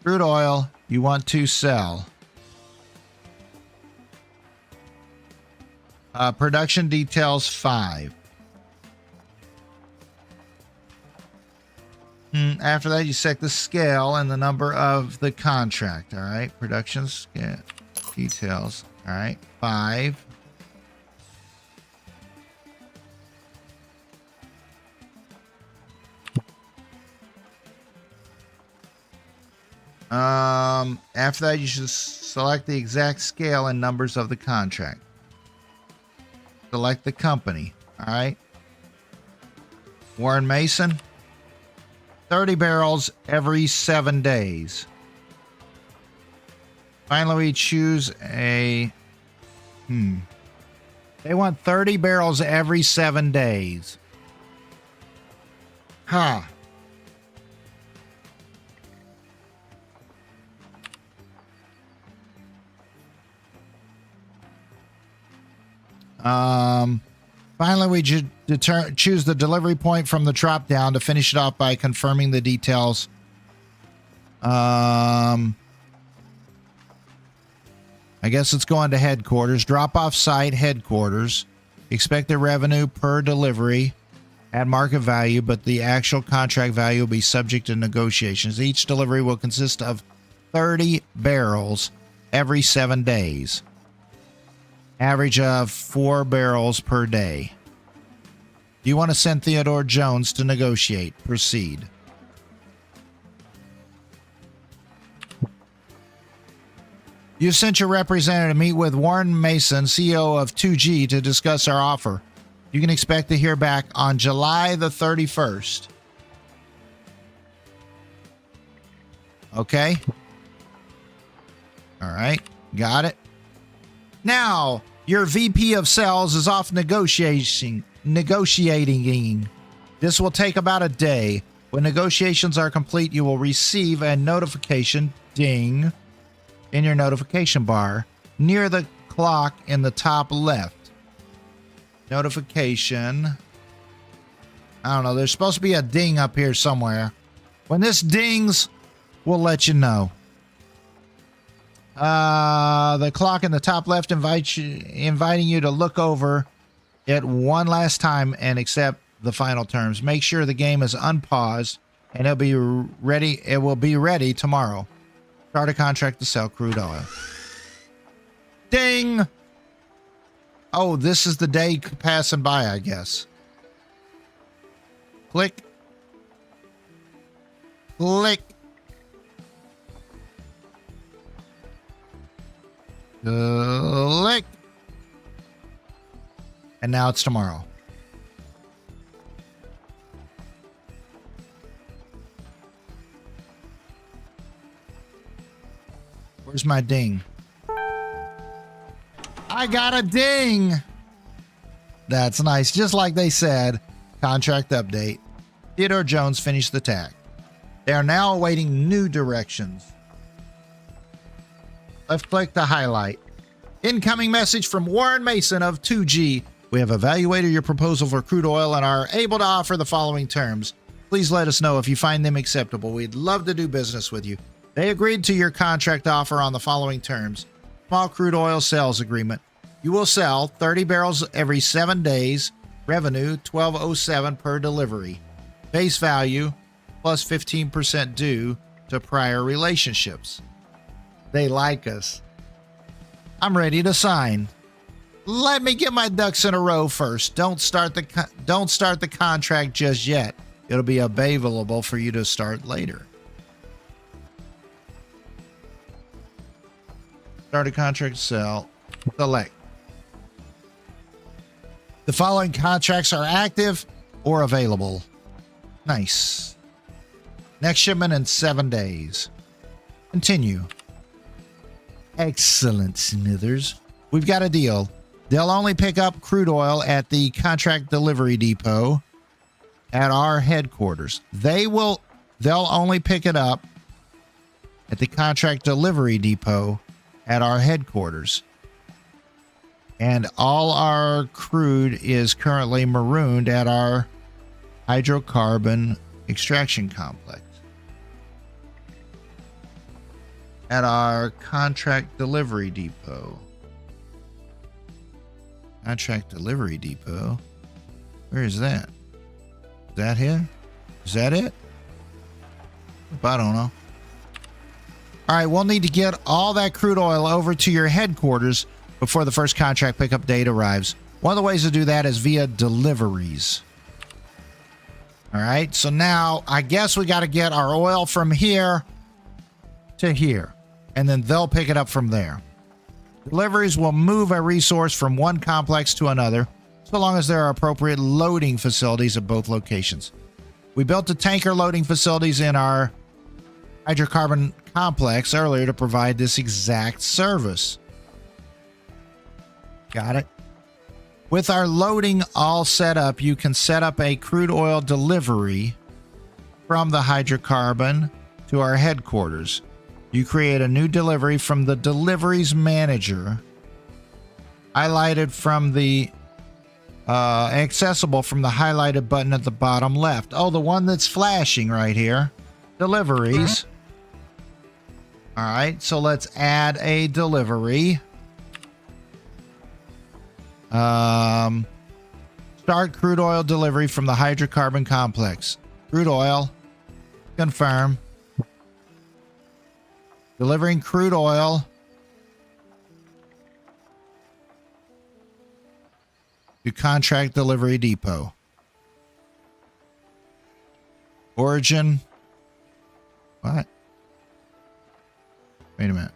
crude oil. You want to sell. Production details 5. After that, you set the scale and the number of the contract. All right. Production scale details. All right. 5. After that, you should select the exact scale and numbers of the contract. Select the company. All right. Warren Mason. 30 barrels every 7 days. Finally, we choose a... They want 30 barrels every 7 days. Huh. Finally, we choose the delivery point from the drop down to finish it off by confirming the details I guess it's going to headquarters. Drop off site headquarters. Expected revenue per delivery at market value, but the actual contract value will be subject to negotiations. Each delivery will consist of 30 barrels every 7 days. Average of 4 barrels per day. Do you want to send Theodore Jones to negotiate? Proceed. You sent your representative to meet with Warren Mason, CEO of 2G, to discuss our offer. You can expect to hear back on July the 31st. Okay. All right. Got it. Now, your VP of sales is off negotiating. This will take about a day. When negotiations are complete, you will receive a notification, ding, in your notification bar near the clock in the top left. Notification. I don't know. There's supposed to be a ding up here somewhere. When this dings, we'll let you know. The clock in the top left inviting you to look over it one last time and accept the final terms. Make sure the game is unpaused and it'll be ready. It will be ready tomorrow. Start a contract to sell crude oil. Ding! Oh, this is the day passing by, I guess. Click. Click. Click. And now it's tomorrow. Where's my ding? I got a ding. That's nice. Just like they said. Contract update. Theodore Jones finished the tag. They are now awaiting new directions. Left click to highlight. Incoming message from Warren Mason of 2G. We have evaluated your proposal for crude oil and are able to offer the following terms. Please let us know if you find them acceptable. We'd love to do business with you. They agreed to your contract offer on the following terms. Small crude oil sales agreement. You will sell 30 barrels every 7 days. Revenue $12.07 per delivery. Base value plus 15% due to prior relationships. They like us. I'm ready to sign. Let me get my ducks in a row first. Don't start the contract just yet. It'll be available for you to start later. Start a contract to sell. Select. The following contracts are active or available. Nice. Next shipment in 7 days. Continue. Excellent, Smithers. We've got a deal. They'll only pick up crude oil at the contract delivery depot at our headquarters. They'll only pick it up at the contract delivery depot at our headquarters. And all our crude is currently marooned at our hydrocarbon extraction complex. At our contract delivery depot. Contract delivery depot? Where is that? Is that here? Is that it? I don't know. All right, we'll need to get all that crude oil over to your headquarters before the first contract pickup date arrives. One of the ways to do that is via deliveries. All right, so now I guess we got to get our oil from here to here, and then they'll pick it up from there. Deliveries will move a resource from one complex to another, so long as there are appropriate loading facilities at both locations. We built the tanker loading facilities in our hydrocarbon complex earlier to provide this exact service. Got it? With our loading all set up, you can set up a crude oil delivery from the hydrocarbon to our headquarters. You create a new delivery from the deliveries manager, highlighted from the accessible from the highlighted button at the bottom left. Oh, the one that's flashing right here. Deliveries. All right, so let's add a delivery. Start crude oil delivery from the hydrocarbon complex. Crude oil. Confirm. Delivering crude oil to contract delivery depot. Origin. What? Wait a minute.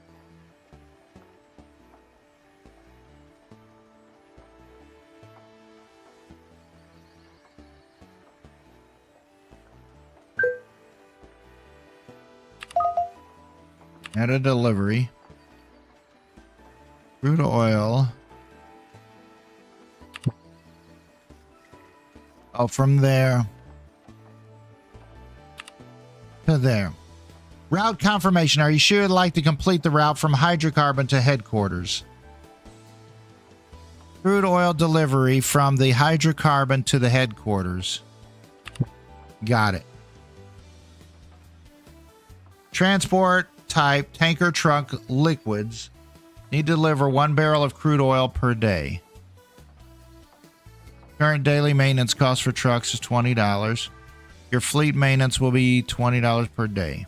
Add a delivery. Crude oil. Oh, from there to there. Route confirmation. Are you sure you'd like to complete the route from hydrocarbon to headquarters? Crude oil delivery from the hydrocarbon to the headquarters. Got it. Transport type tanker trunk liquids. Need to deliver 1 barrel of crude oil per day. Current daily maintenance cost for trucks is $20. Your fleet maintenance will be $20 per day.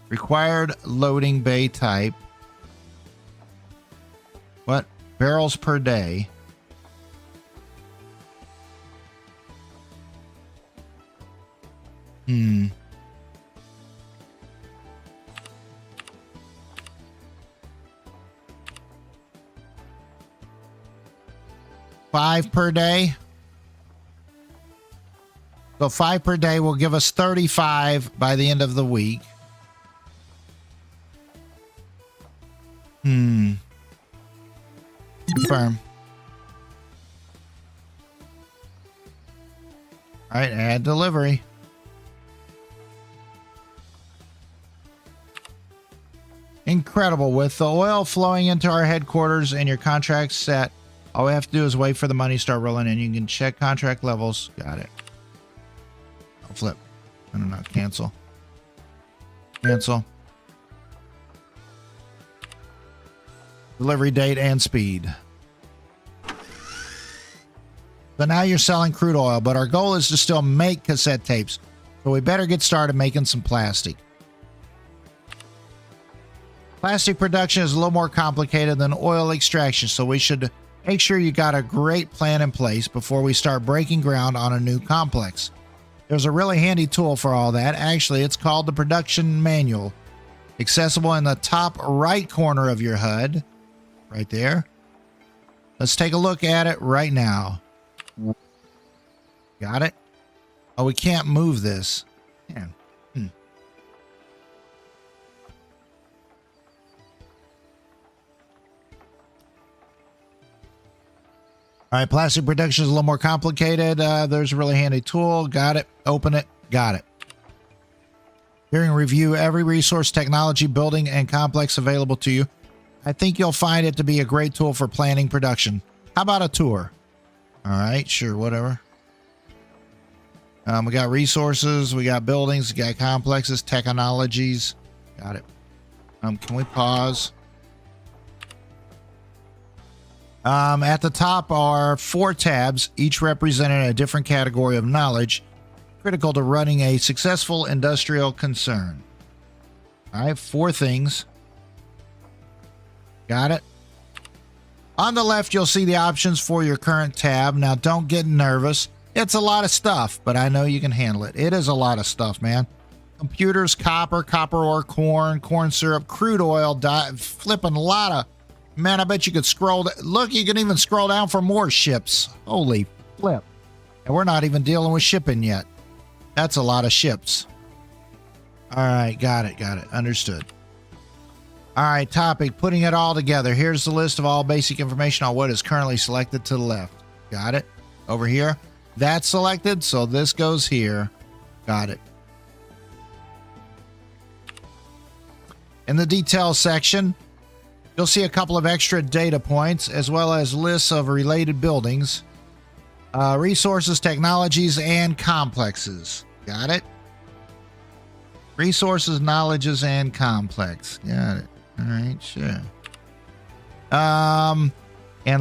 Required loading bay type. What? Barrels per day. $5 per day. So 5 per day will give us 35 by the end of the week. Confirm. All right, add delivery. Incredible. With the oil flowing into our headquarters and your contract set, all we have to do is wait for the money to start rolling in. You can check contract levels. Got it. I'll flip. I don't know. Cancel. Cancel. Delivery date and speed. So now you're selling crude oil, but our goal is to still make cassette tapes. So we better get started making some plastic. Plastic production is a little more complicated than oil extraction, so we should make sure you got a great plan in place before we start breaking ground on a new complex. There's a really handy tool for all that. Actually, it's called the production manual, accessible in the top right corner of your HUD. Right there. Let's take a look at it right now. Got it? Oh, we can't move this. Man. All right, plastic production is a little more complicated. There's a really handy tool. Got it. Open it. Got it. Hearing review every resource, technology, building, and complex available to you. I think you'll find it to be a great tool for planning production. How about a tour? All right, sure, whatever. We got resources, we got buildings, we got complexes, technologies. Got it. Can we pause? At the top are 4 tabs, each representing a different category of knowledge, critical to running a successful industrial concern. All right, 4 things. Got it. On the left, you'll see the options for your current tab. Now, don't get nervous. It's a lot of stuff, but I know you can handle it. It is a lot of stuff, man. Computers, copper, copper ore, corn syrup, crude oil, flipping a lot of... Man, I bet you could scroll... Look, you can even scroll down for more ships. Holy flip. And we're not even dealing with shipping yet. That's a lot of ships. All right, got it. Understood. All right, topic, putting it all together. Here's the list of all basic information on what is currently selected to the left. Got it. Over here, that's selected, so this goes here. Got it. In the details section, you'll see a couple of extra data points as well as lists of related buildings, resources, technologies, and complexes. Got it. Resources, knowledges, and complex. Got it. All right, sure. And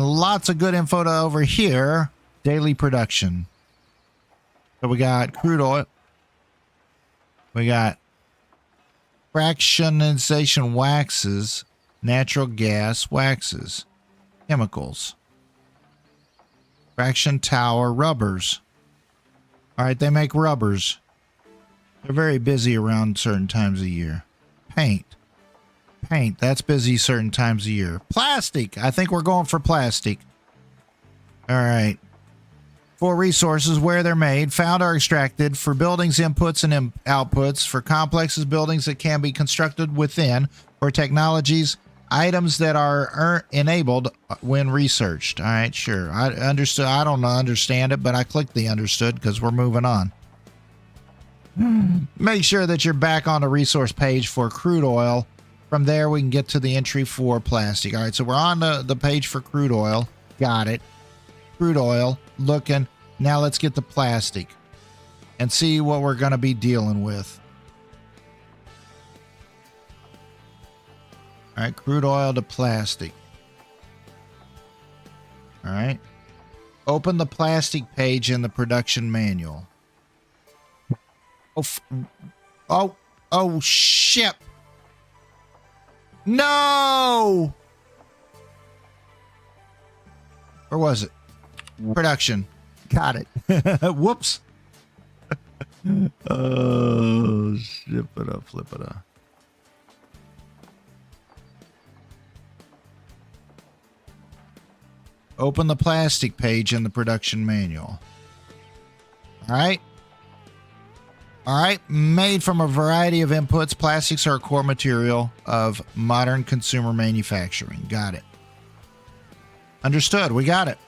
lots of good info to over here. Daily production. So we got crude oil. We got fractionization waxes, natural gas waxes, chemicals, fraction tower rubbers. All right, they make rubbers. They're very busy around certain times of year. Paint. That's busy certain times of year. Plastic. I think we're going for plastic. All right. For resources, where they're made, found or extracted. For buildings, inputs and outputs. For complexes, buildings that can be constructed within. For technologies, items that are enabled when researched. All right, sure. I understood. I don't understand it, but I clicked the understood because we're moving on. Make sure that you're back on the resource page for crude oil. From there, we can get to the entry for plastic. All right, so we're on the page for crude oil. Got it. Crude oil. Looking. Now let's get the plastic and see what we're going to be dealing with. All right, crude oil to plastic. All right. Open the plastic page in the production manual. Oh, shit. No! Where was it? Production. Got it. Whoops. Oh, flip it up. Open the plastic page in the production manual. All right. Made from a variety of inputs, plastics are a core material of modern consumer manufacturing. Got it. Understood. We got it.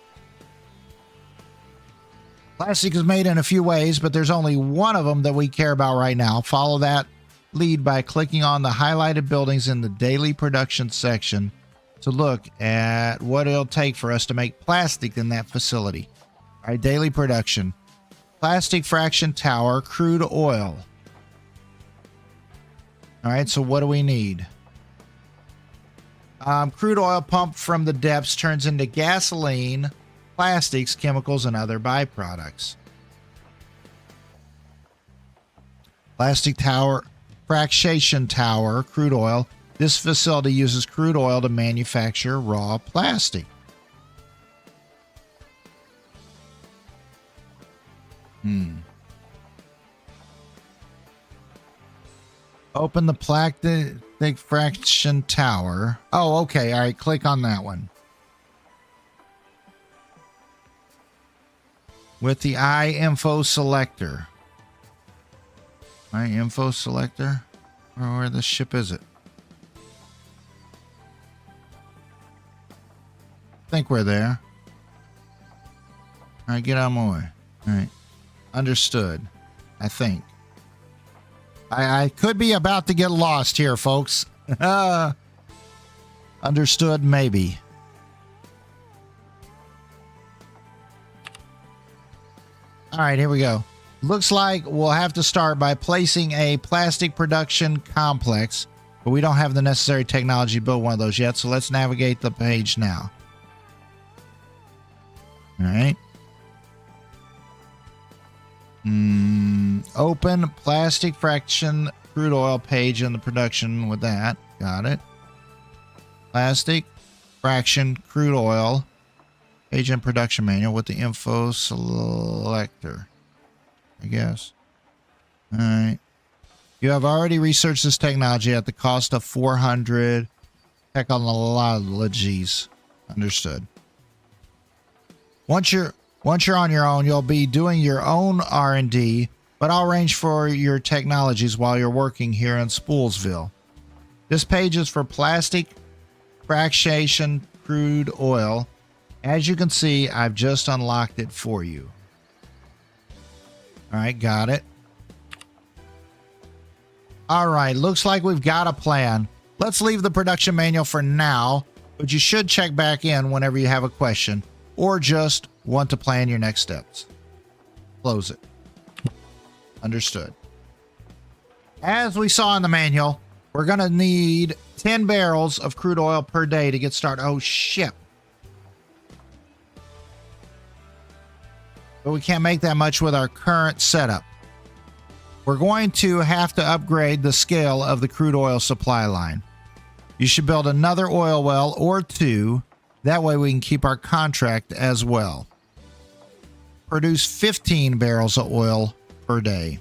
Plastic is made in a few ways, but there's only one of them that we care about right now. Follow that lead by clicking on the highlighted buildings in the daily production section to look at what it'll take for us to make plastic in that facility. All right, daily production. Plastic fraction tower, crude oil. All right, so what do we need? Crude oil pumped from the depths turns into gasoline, plastics, chemicals, and other byproducts. Plastic tower, fractionation tower, crude oil. This facility uses crude oil to manufacture raw plastic. Open the plastic fraction tower. Oh, okay. All right. Click on that one. With the info selector. Info selector. Where the ship is it? I think we're there. All right. Get out of my way. All right. Understood. I think. I could be about to get lost here, folks. Understood, maybe. All right, here we go. Looks like we'll have to start by placing a plastic production complex, but we don't have the necessary technology to build one of those yet, so let's navigate the page now. All right. Open plastic fraction crude oil page in the production with that. Got it. Plastic fraction crude oil page in production manual with the info selector, I guess. All right. You have already researched this technology at the cost of 400 technologies. Understood. Once you're on your own, you'll be doing your own R&D, but I'll arrange for your technologies while you're working here in Spoolsville. This page is for plastic fractionation crude oil. As you can see, I've just unlocked it for you. All right, got it. All right, looks like we've got a plan. Let's leave the production manual for now, but you should check back in whenever you have a question or just want to plan your next steps. Close it. Understood. As we saw in the manual, we're going to need 10 barrels of crude oil per day to get started. Oh, shit. But we can't make that much with our current setup. We're going to have to upgrade the scale of the crude oil supply line. You should build another oil well or two. That way we can keep our contract as well. Produce 15 barrels of oil per day.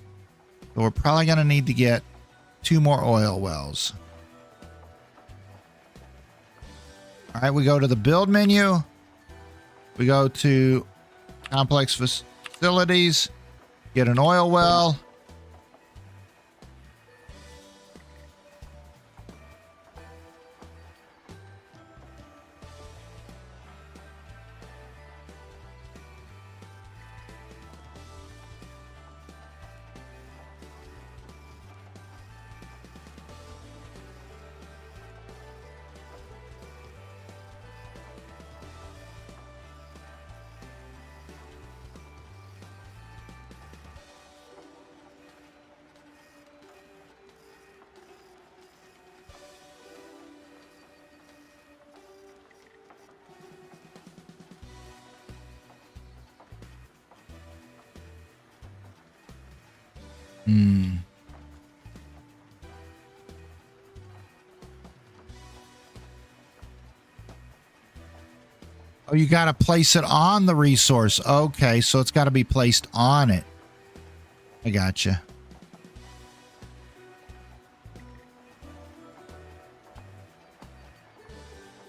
So we're probably going to need to get 2 more oil wells. All right, we go to the build menu. We go to complex facilities, get an oil well. Oh, you got to place it on the resource. Okay, so it's got to be placed on it. I gotcha.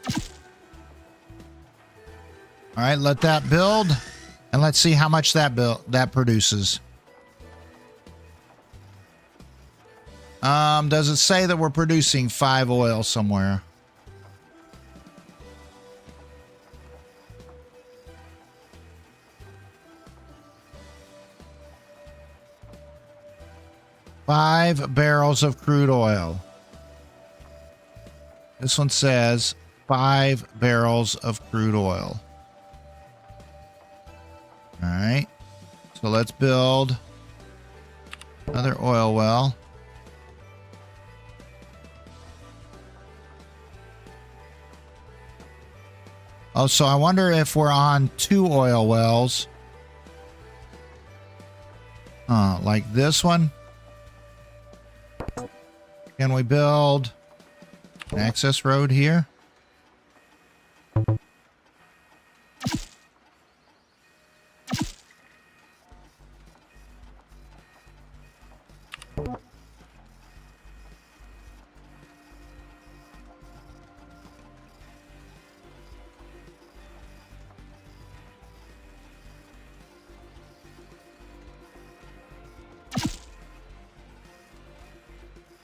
All right, let that build, and let's see how much that produces. Does it say that we're producing 5 oil somewhere? Five barrels of crude oil. This one says 5 barrels of crude oil. All right. So let's build another oil well. Oh, so I wonder if we're on 2 oil wells. Like this one. Can we build an access road here?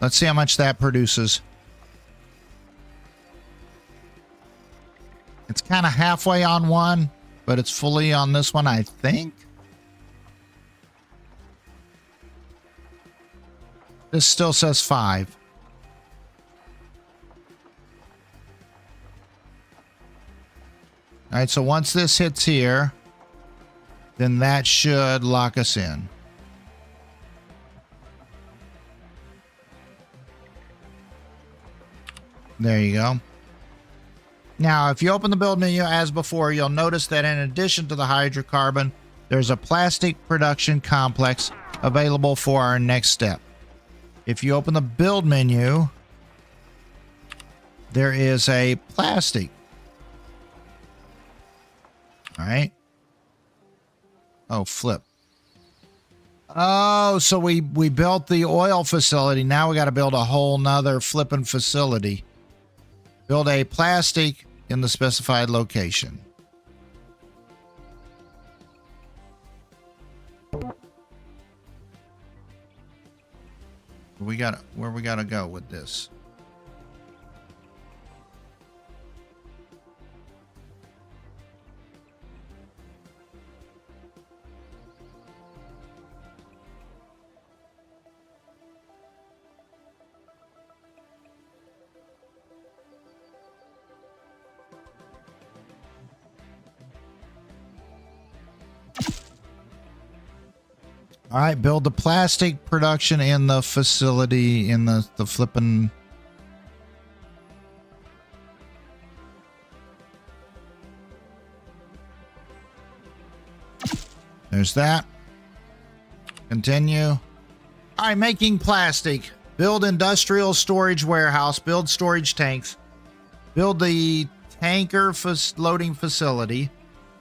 Let's see how much that produces. It's kind of halfway on one, but it's fully on this one, I think. This still says 5. All right, so once this hits here, then that should lock us in. There you go. Now, if you open the build menu as before, you'll notice that in addition to the hydrocarbon, there's a plastic production complex available for our next step. If you open the build menu, there is a plastic. All right. Oh, flip. Oh, so we built the oil facility. Now we got to build a whole nother flipping facility. Build a plastic in the specified location. Where we gotta go with this? All right, build the plastic production in the facility in the flipping. There's that. Continue. All right, making plastic. Build industrial storage warehouse. Build storage tanks. Build the tanker loading facility.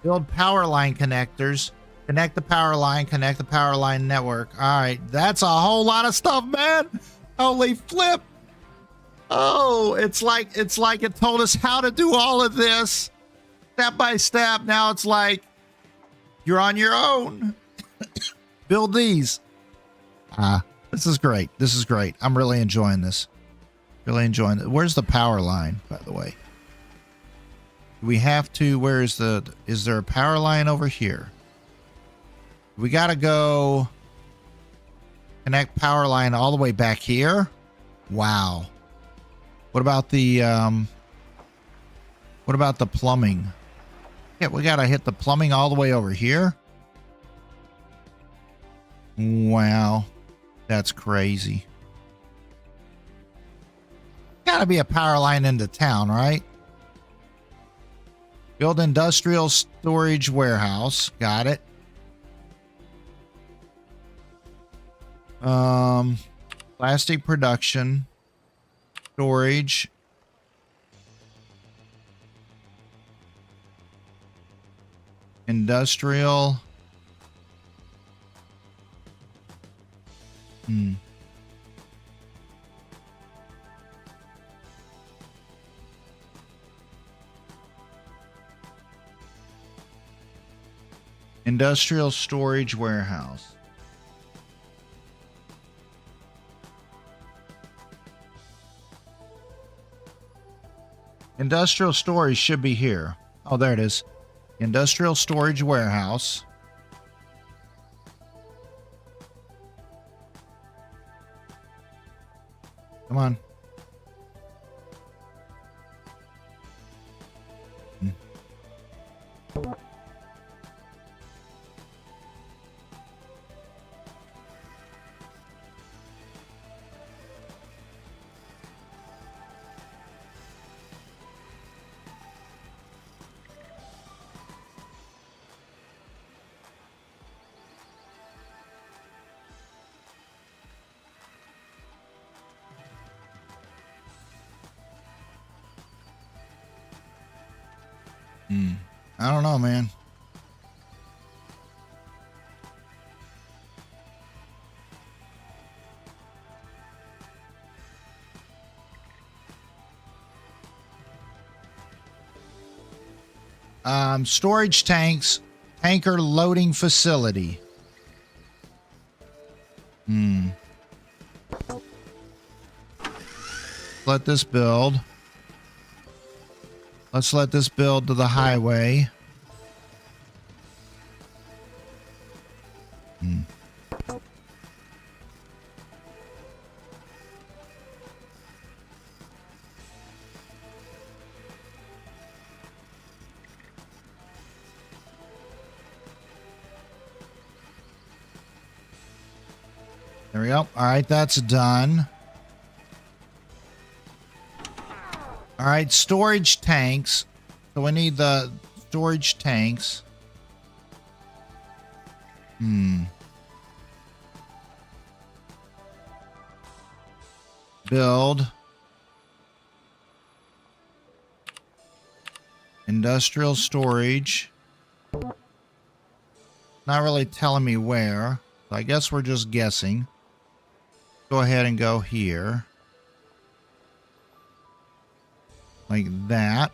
Build power line connectors. Connect the power line. Connect the power line network. All right, that's a whole lot of stuff, man. Holy flip. Oh, it's like it told us how to do all of this step by step. Now it's like you're on your own. Build these. This is great. This is great. I'm really enjoying this. Really enjoying it. Where's the power line, by the way? We have to, is there a power line over here? We got to go connect power line all the way back here. Wow. What about the plumbing? Yeah, we got to hit the plumbing all the way over here. Wow. That's crazy. Gotta be a power line into town, right? Build industrial storage warehouse. Got it. Plastic production. Storage. Industrial. Industrial storage warehouse. Industrial storage should be here. Oh, there it is. Industrial storage warehouse. Come on. I don't know, man. Storage tanks, tanker loading facility. Let this build. Let's let this build to the highway. There we go. All right, that's done. All right, storage tanks. So we need the storage tanks. Build. Industrial storage. Not really telling me where. So I guess we're just guessing. Go ahead and go here. Like that.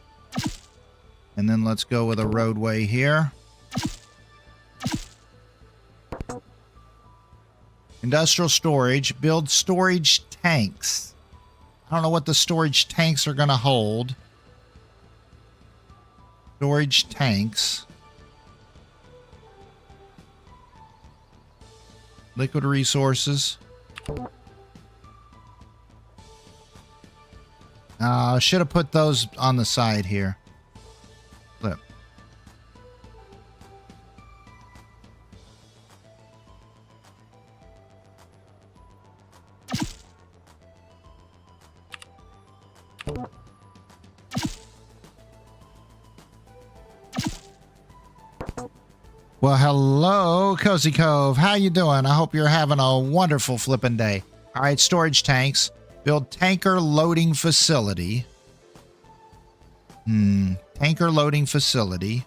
And then let's go with a roadway here. Industrial storage. Build storage tanks. I don't know what the storage tanks are going to hold. Storage tanks. Liquid resources. Should have put those on the side here. Flip. Well, hello, Cozy Cove. How you doing? I hope you're having a wonderful flipping day. All right, storage tanks. Build tanker loading facility. Tanker loading facility.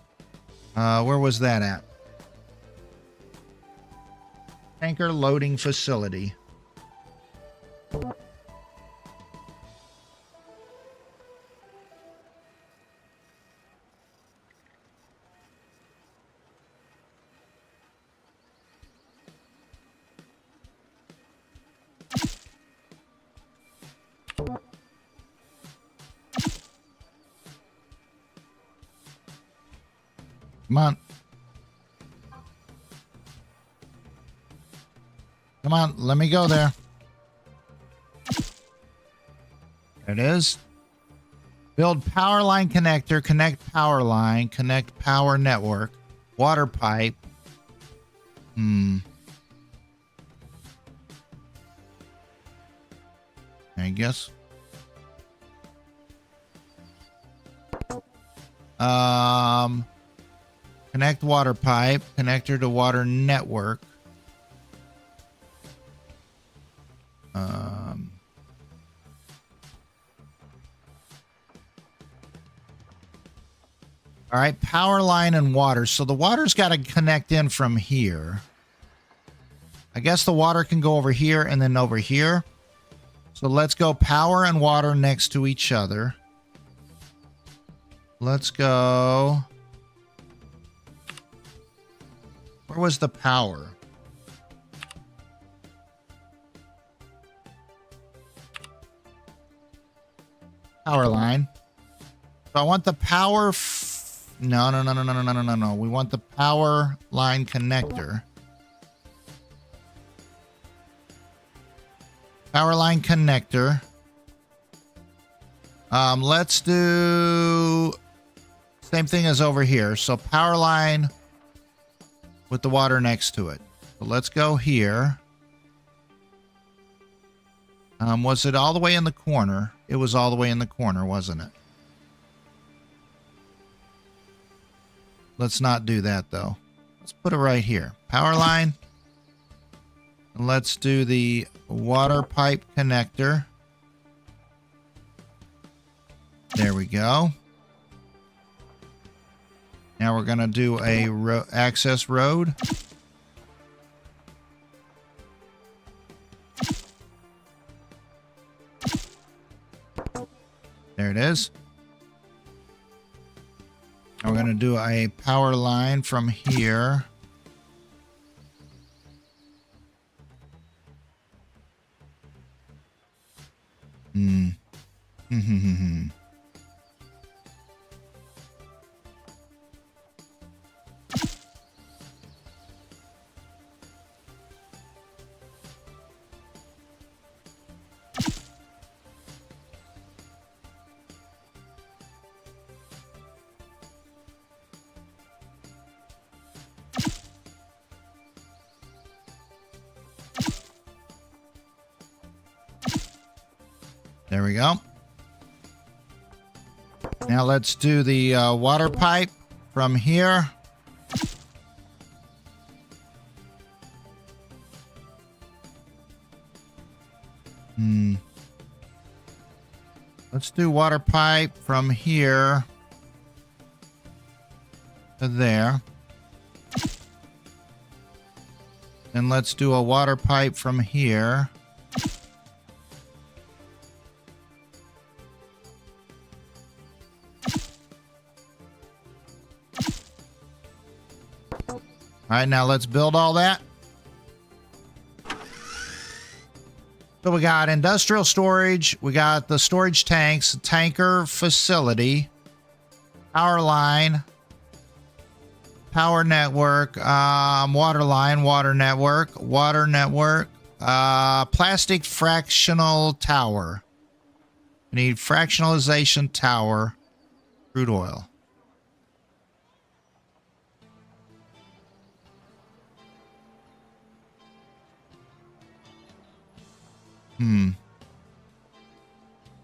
Where was that at? Tanker loading facility. Come on. Come on, let me go there. There it is. Build power line connector, connect power line, connect power network, water pipe. I guess. Connect water pipe, connector to water network. All right, power line and water. So the water's got to connect in from here. I guess the water can go over here and then over here. So let's go power and water next to each other. Let's go. Where was the power? Power line. So I want the power. No. We want the power line connector. Power line connector. Let's do same thing as over here. So power line with the water next to it. So let's go here. Was it all the way in the corner? It was all the way in the corner, wasn't it? Let's not do that, though. Let's put it right here. Power line. And let's do the water pipe connector. There we go. Now we're going to do a access road. There it is. Now we're going to do a power line from here. There we go. Now let's do the water pipe from here. Let's do water pipe from here to there. And let's do a water pipe from here. All right, now let's build all that. So we got industrial storage, we got the storage tanks, tanker facility, power line, power network, water line, water network, plastic fractional tower. We need fractionalization tower, crude oil.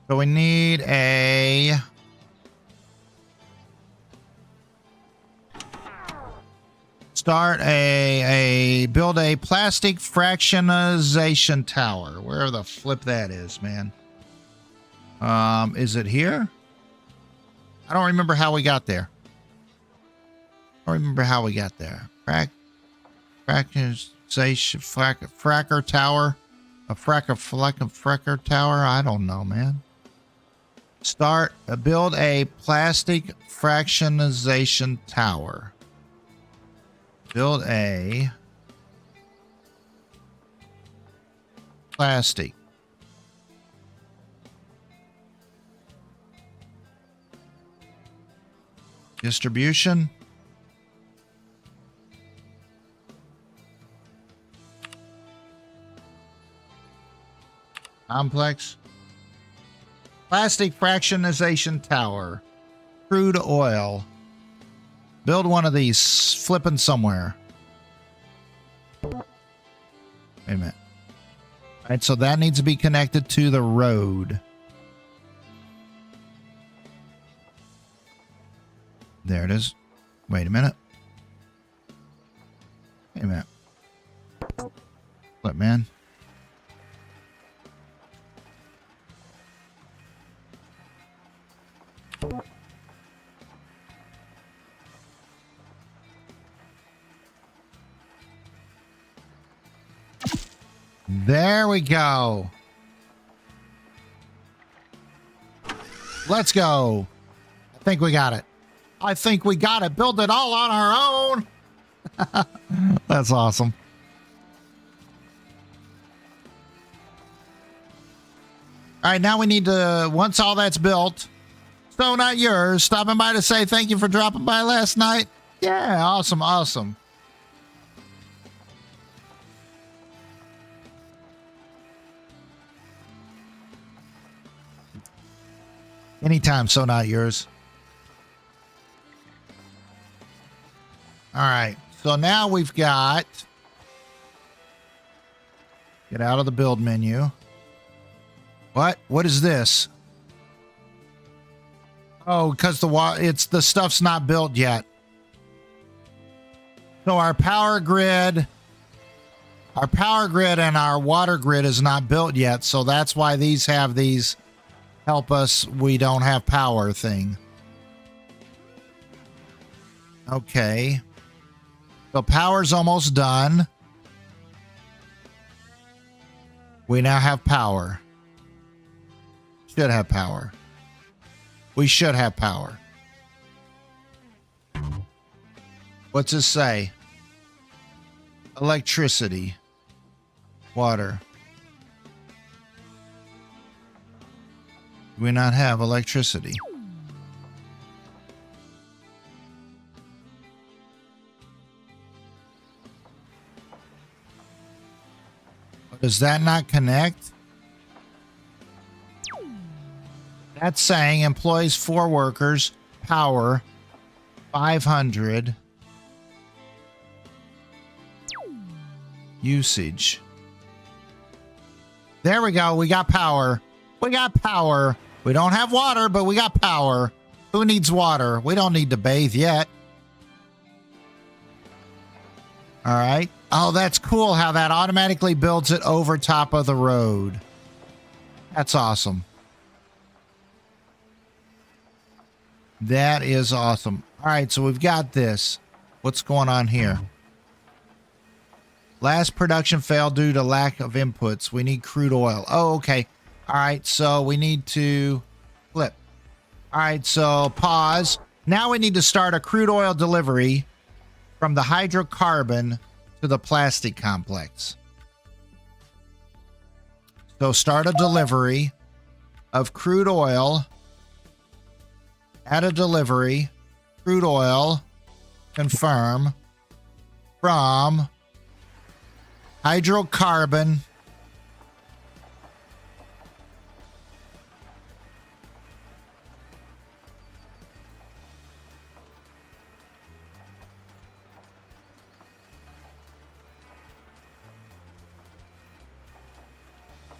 So we need a build a plastic fractionization tower. Where the flip that is, man. Is it here? I don't remember how we got there. Fractionization, fracker tower. A fracker tower. I don't know, man. Build a plastic fractionization tower. Build a plastic. Distribution. Complex. Plastic fractionization tower. Crude oil. Build one of these flipping somewhere. Wait a minute. All right, so that needs to be connected to the road. There it is. Wait a minute. Flip, man. There we go. Let's go. I think we got it. Build it all on our own. That's awesome. All right, now we need to, once all that's built, so not yours, stopping by to say thank you for dropping by last night. Yeah, awesome, awesome. Anytime, so not yours. All right, so now we've got, get out of the build menu. What is this? Oh, because the stuff's not built yet. So our power grid and our water grid is not built yet. So that's why these have these help us. We don't have power thing. Okay. So power's almost done. We now have power. Should have power. We should have power. What's this say? Electricity. Water. Do we not have electricity? Does that not connect? That's saying employs 4 workers, power 500, usage. There we go. We got power. We got power. We don't have water, but we got power. Who needs water? We don't need to bathe yet. All right. Oh, that's cool how that automatically builds it over top of the road. That's awesome. That is awesome. All right, so we've got this. What's going on here? Last production failed due to lack of inputs. We need crude oil. Oh, okay. All right, so we need to flip. All right, so pause. Now we need to start a crude oil delivery from the hydrocarbon to the plastic complex. So start a delivery of crude oil. Add a delivery, crude oil, confirm, from hydrocarbon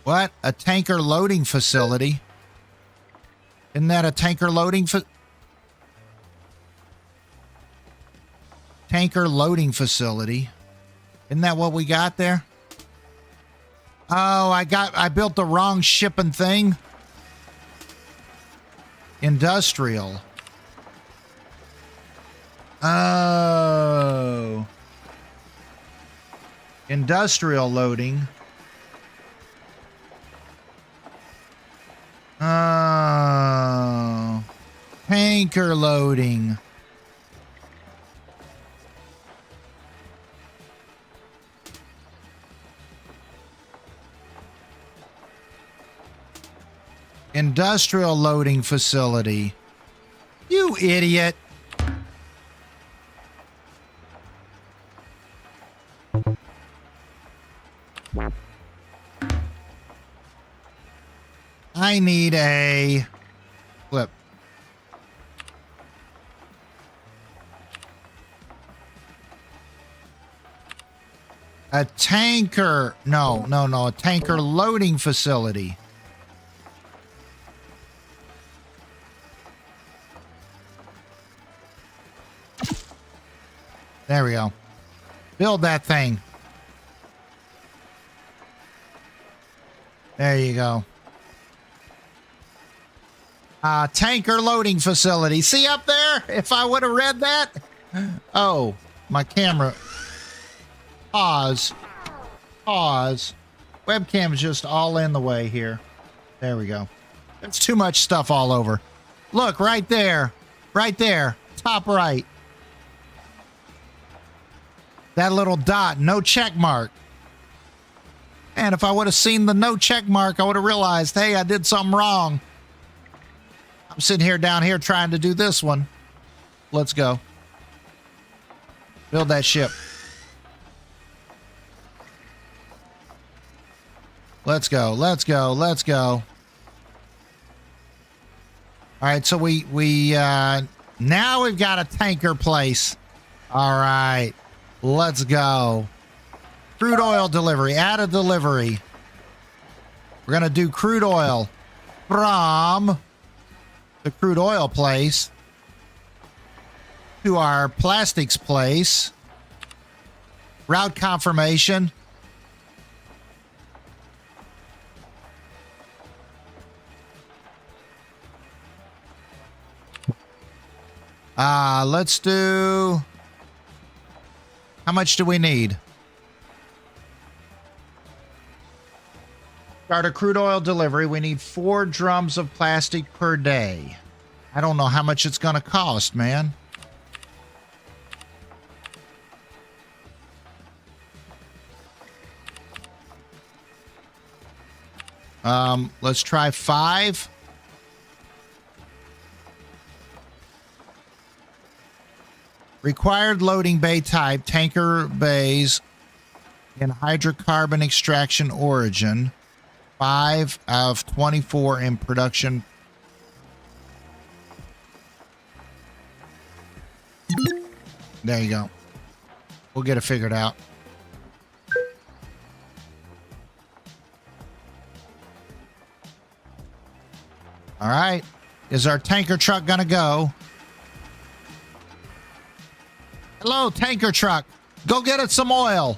what? A tanker loading facility. Isn't that a tanker loading facility? Isn't that what we got there? Oh, I built the wrong shipping thing. Industrial. Oh. Industrial loading. Oh. Tanker loading. Industrial loading facility. You idiot. I need a flip. A tanker. No. A tanker loading facility. There we go. Build that thing. There you go. Tanker loading facility. See up there? If I would have read that. Oh, my camera. Pause. Webcam's just all in the way here. There we go. There's too much stuff all over. Look, right there. Right there. Top right. That little dot, no check mark. And if I would have seen the no check mark, I would have realized, hey, I did something wrong. I'm sitting here down here trying to do this one. Let's go. Build that ship. Let's go. All right, so we now we've got a tanker place. All right. Let's go. Crude oil delivery. Add a delivery. We're going to do crude oil from the crude oil place to our plastics place. Route confirmation. Let's do... How much do we need? Start a crude oil delivery. We need 4 drums of plastic per day. I don't know how much it's going to cost, man. Let's try 5. Required loading bay type, tanker bays in hydrocarbon extraction origin. 5 of 24 in production. There you go. We'll get it figured out. All right. Is our tanker truck going to go? Hello, tanker truck. Go get us some oil.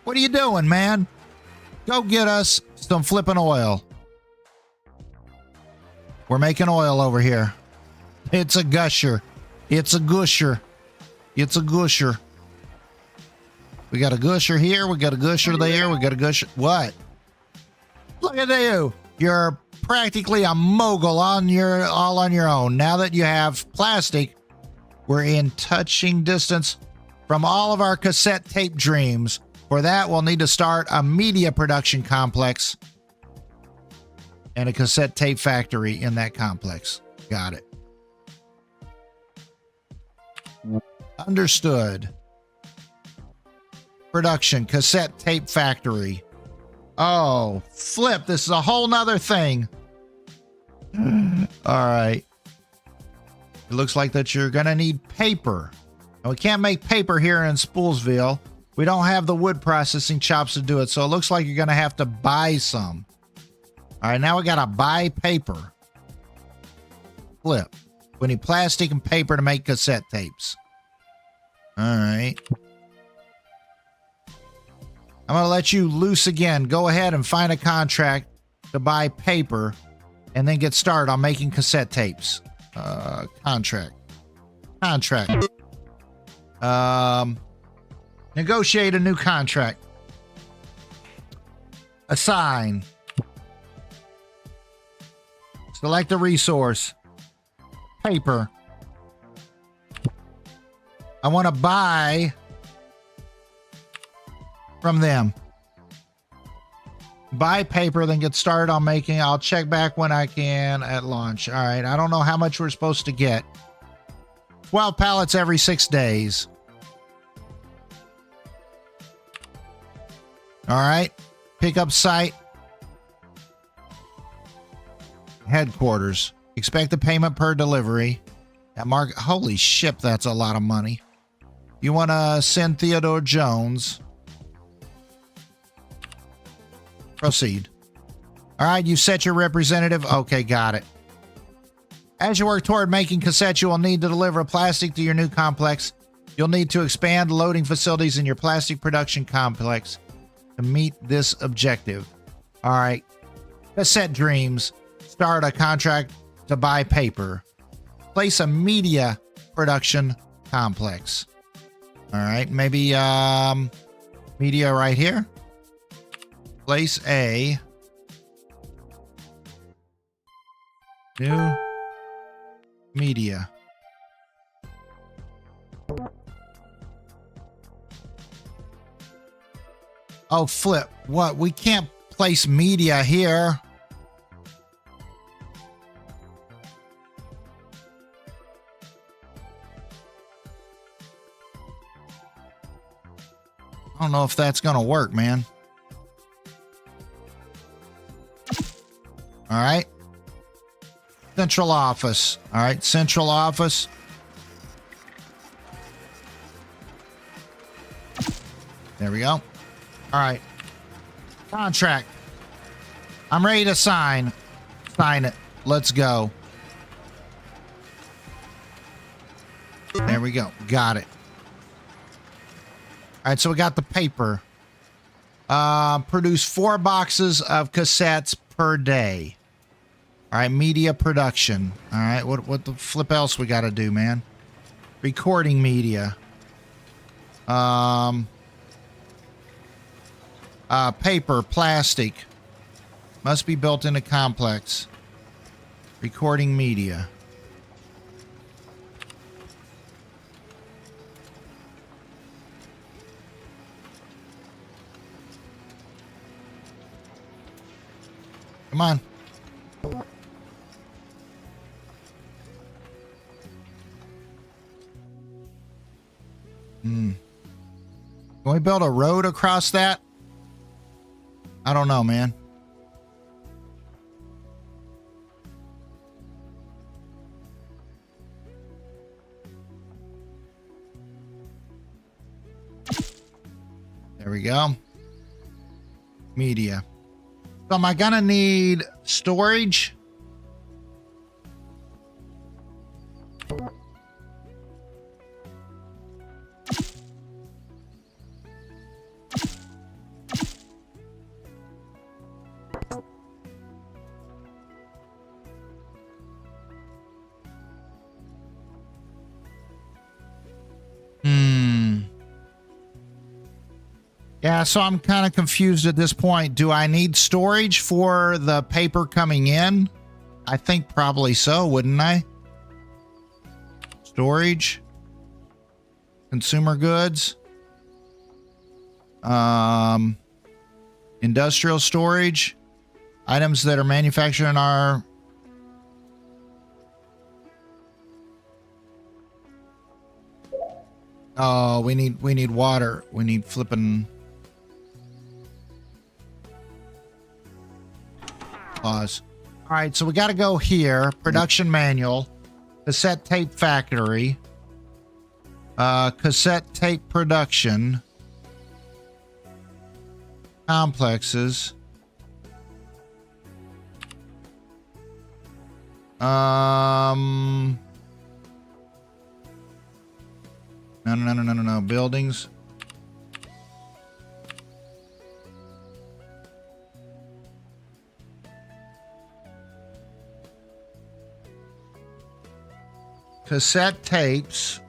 What are you doing, man? Go get us some flipping oil. We're making oil over here. It's a gusher. It's a gusher. It's a gusher. We got a gusher here. We got a gusher there. We got a gusher. What? Look at you. You're practically a mogul all on your own. Now that you have plastic, we're in touching distance from all of our cassette tape dreams. For that, we'll need to start a media production complex and a cassette tape factory in that complex. Got it. Understood. Production, cassette tape factory. Oh, flip. This is a whole nother thing. All right. It looks like that you're going to need paper. Now, we can't make paper here in Spoolsville. We don't have the wood processing chops to do it, so it looks like you're going to have to buy some. All right, now we got to buy paper. Flip. We need plastic and paper to make cassette tapes. All right. I'm going to let you loose again. Go ahead and find a contract to buy paper and then get started on making cassette tapes. Contract. Negotiate a new contract. Assign. Select a resource. Paper. I want to buy from them. Buy paper, then get started on making. I'll check back when I can at launch. All right. I don't know how much we're supposed to get. 12 pallets every 6 days. All right. Pickup site. Headquarters. Expect a payment per delivery. At mark. Holy shit, that's a lot of money. You want to send Theodore Jones. Proceed. All right, you set your representative. Okay, got it. As you work toward making cassettes, you will need to deliver plastic to your new complex. You'll need to expand loading facilities in your plastic production complex to meet this objective. All right. Cassette dreams. Start a contract to buy paper. Place a media production complex. All right, maybe media right here. Place a new media. Oh, flip. What? We can't place media here. I don't know if that's going to work, man. All right. Central office. All right. Central office. There we go. All right. Contract. I'm ready to sign. Sign it. Let's go. There we go. Got it. All right, so we got the paper. Produce 4 boxes of cassettes per day. All right, media production. All right, what the flip else we got to do, man? Recording media. Paper, plastic. Must be built in a complex. Recording media. Come on. Can we build a road across that? I don't know, man. There we go. Media. So am I gonna need storage? Yeah, so I'm kind of confused at this point. Do I need storage for the paper coming in? I think probably so, wouldn't I? Storage. Consumer goods. Industrial storage. Items that are manufactured in our... Oh, we need water. We need flipping... Pause. All right, so we got to go here. Production manual. Cassette tape factory. Cassette tape production. Complexes. No. Buildings. Cassette tapes.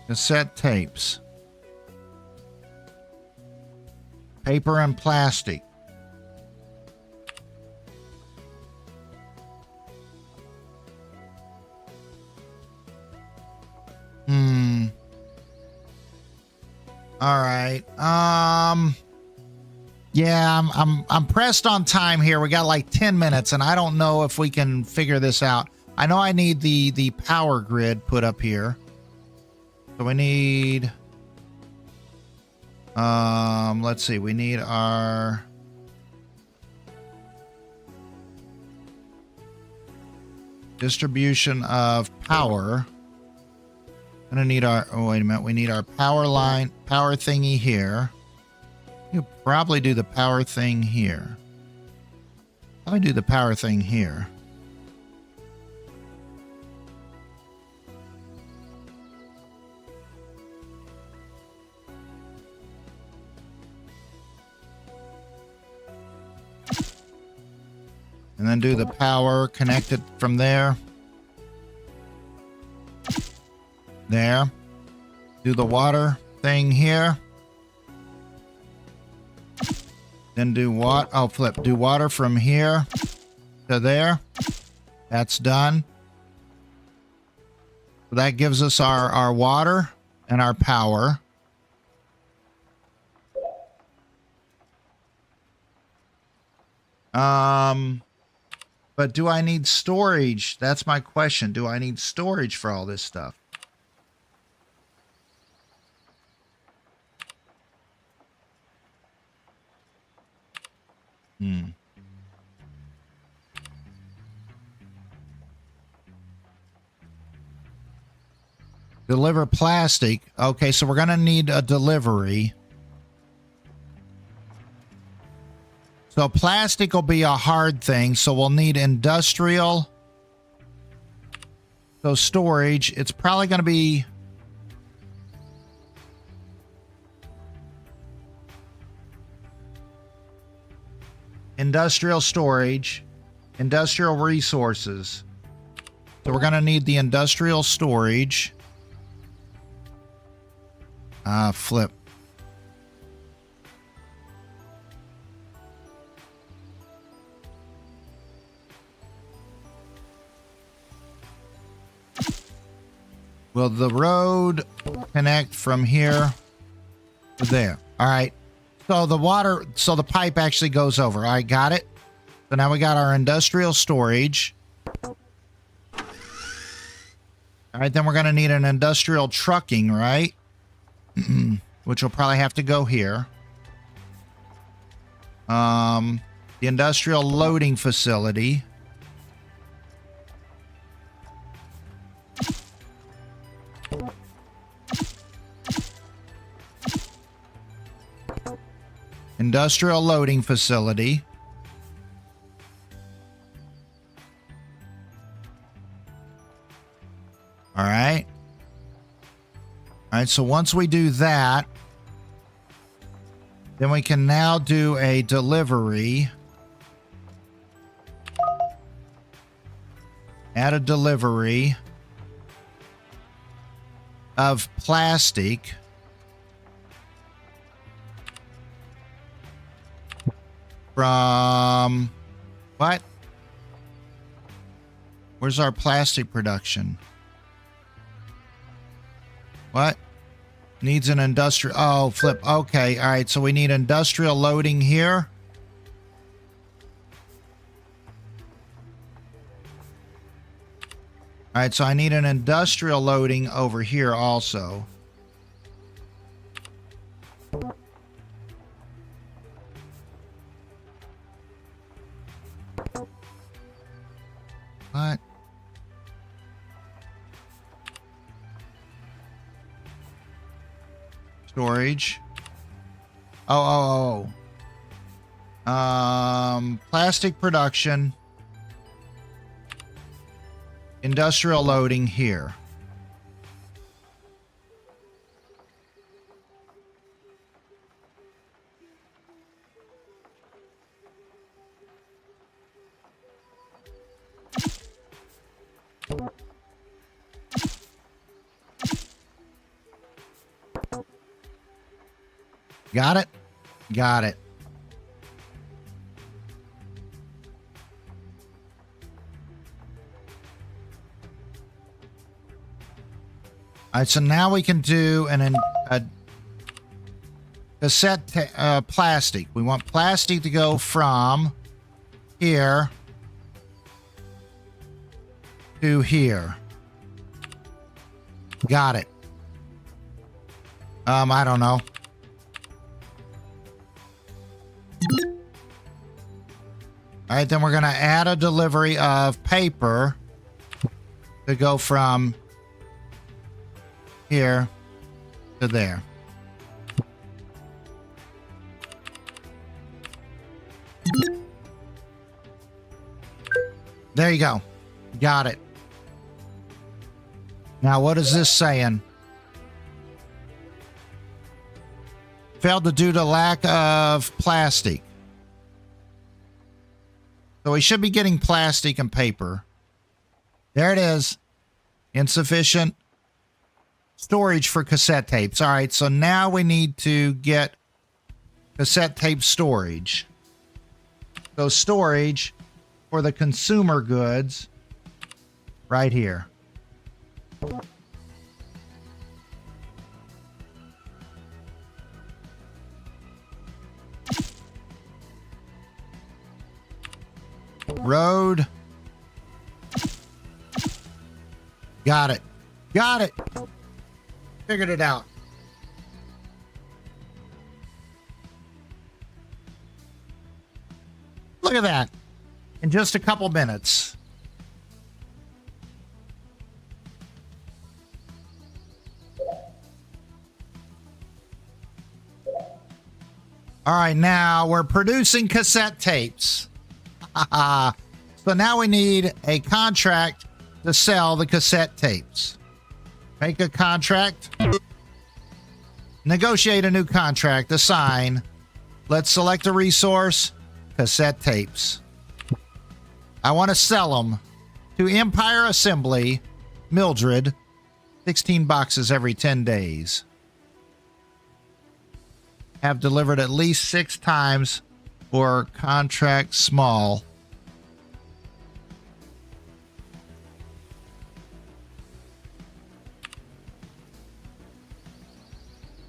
Cassette tapes. Paper and plastic. All right. Yeah, I'm pressed on time here. We got like 10 minutes and I don't know if we can figure this out. I know I need the power grid put up here. So we need let's see. We need our distribution of power. Gonna need our, oh wait a minute, we need our power line, power thingy here. You probably do the power thing here. Probably do the power thing here. And then do the power, connect it from there. There. Do the water thing here. Then do what? Oh, flip. Do water from here to there. That's done. So that gives us our water and our power. But do I need storage? That's my question. Do I need storage for all this stuff? Deliver plastic. Okay, so we're going to need a delivery. So plastic will be a hard thing, so we'll need industrial. So storage, it's probably going to be... industrial storage, industrial resources. So we're going to need the industrial storage. Flip. Will the road connect from here to there? All right. So the water, so the pipe actually goes over. I got it. So now we got our industrial storage. All right, then we're going to need an industrial trucking, right? Which will probably have to go here. The industrial loading facility. Industrial loading facility. All right. All right, so once we do that, then we can now do a delivery. Add a delivery of plastic. From what? Where's our plastic production? What? Needs an industrial. Oh, flip. Okay. All right. So we need industrial loading here. All right. So I need an industrial loading over here also. What? Storage. Oh. Plastic production. Industrial loading here. Got it? Got it. All right, so now we can do a cassette plastic. We want plastic to go from here to here. Got it. I don't know. All right, then we're going to add a delivery of paper to go from here to there. There you go. Got it. Now, what is this saying? Failed to due to lack of plastic. So we should be getting plastic and paper. There it is. Insufficient storage for cassette tapes. All right, so now we need to get cassette tape storage. So storage for the consumer goods right here. Road. Got it. Got it. Figured it out. Look at that. In just a couple minutes. All right, now we're producing cassette tapes. So now we need a contract to sell the cassette tapes. Make a contract. Negotiate a new contract. Assign. Let's select a resource. Cassette tapes. I want to sell them to Empire Assembly, Mildred. 16 boxes every 10 days. Have delivered at least 6 times for contract small.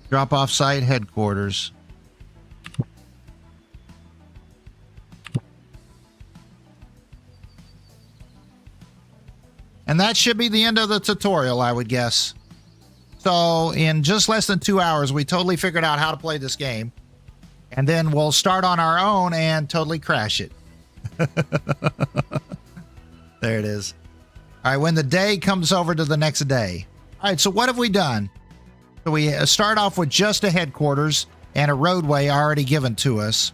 Drop off site headquarters. And that should be the end of the tutorial, I would guess. So in just less than 2 hours, we totally figured out how to play this game. And then we'll start on our own and totally crash it. There it is. All right, when the day comes over to the next day. All right, so what have we done? So we start off with just a headquarters and a roadway already given to us.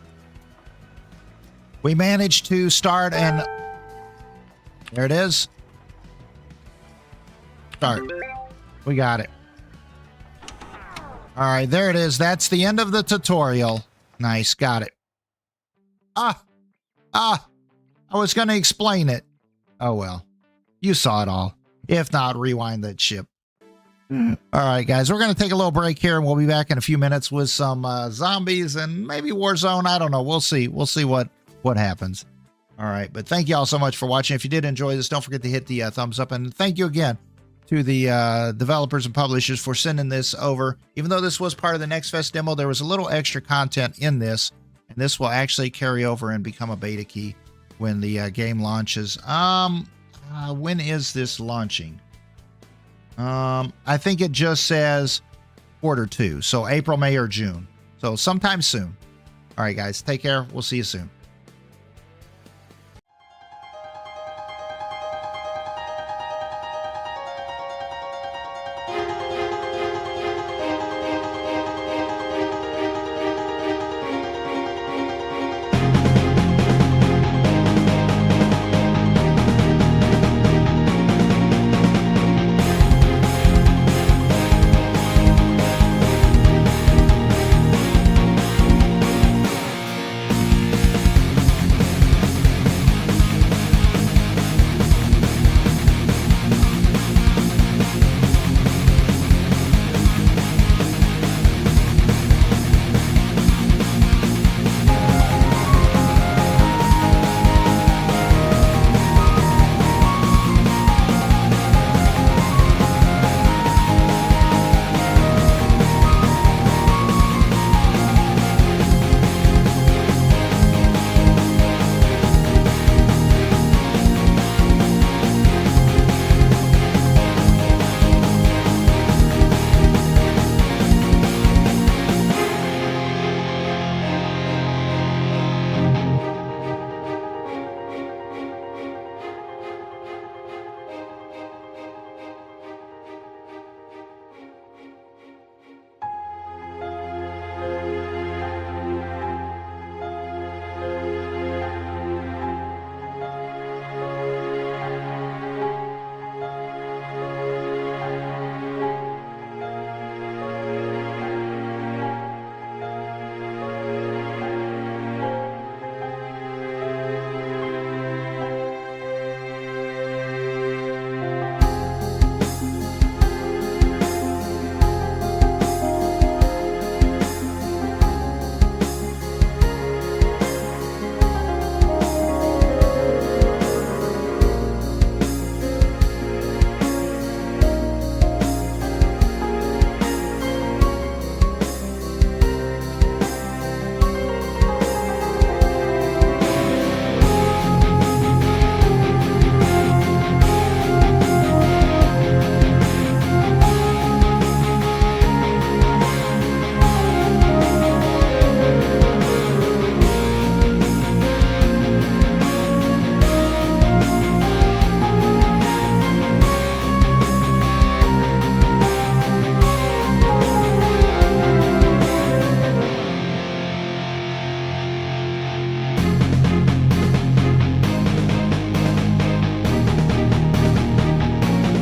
We managed to start and... There it is. Start. We got it. All right, there it is. That's the end of the tutorial. Nice, got it. I was going to explain it. Oh, well. You saw it all. If not, rewind that ship. All right, guys, we're going to take a little break here, and we'll be back in a few minutes with some zombies and maybe Warzone. I don't know. We'll see. We'll see what happens. All right, but thank you all so much for watching. If you did enjoy this, don't forget to hit the thumbs up, and thank you again to the developers and publishers for sending this over. Even though this was part of the Next Fest demo, there was a little extra content in this, and this will actually carry over and become a beta key when the game launches. When is this launching? I think it just says Q2, so April, May, or June. So sometime soon. All right, guys, take care. We'll see you soon.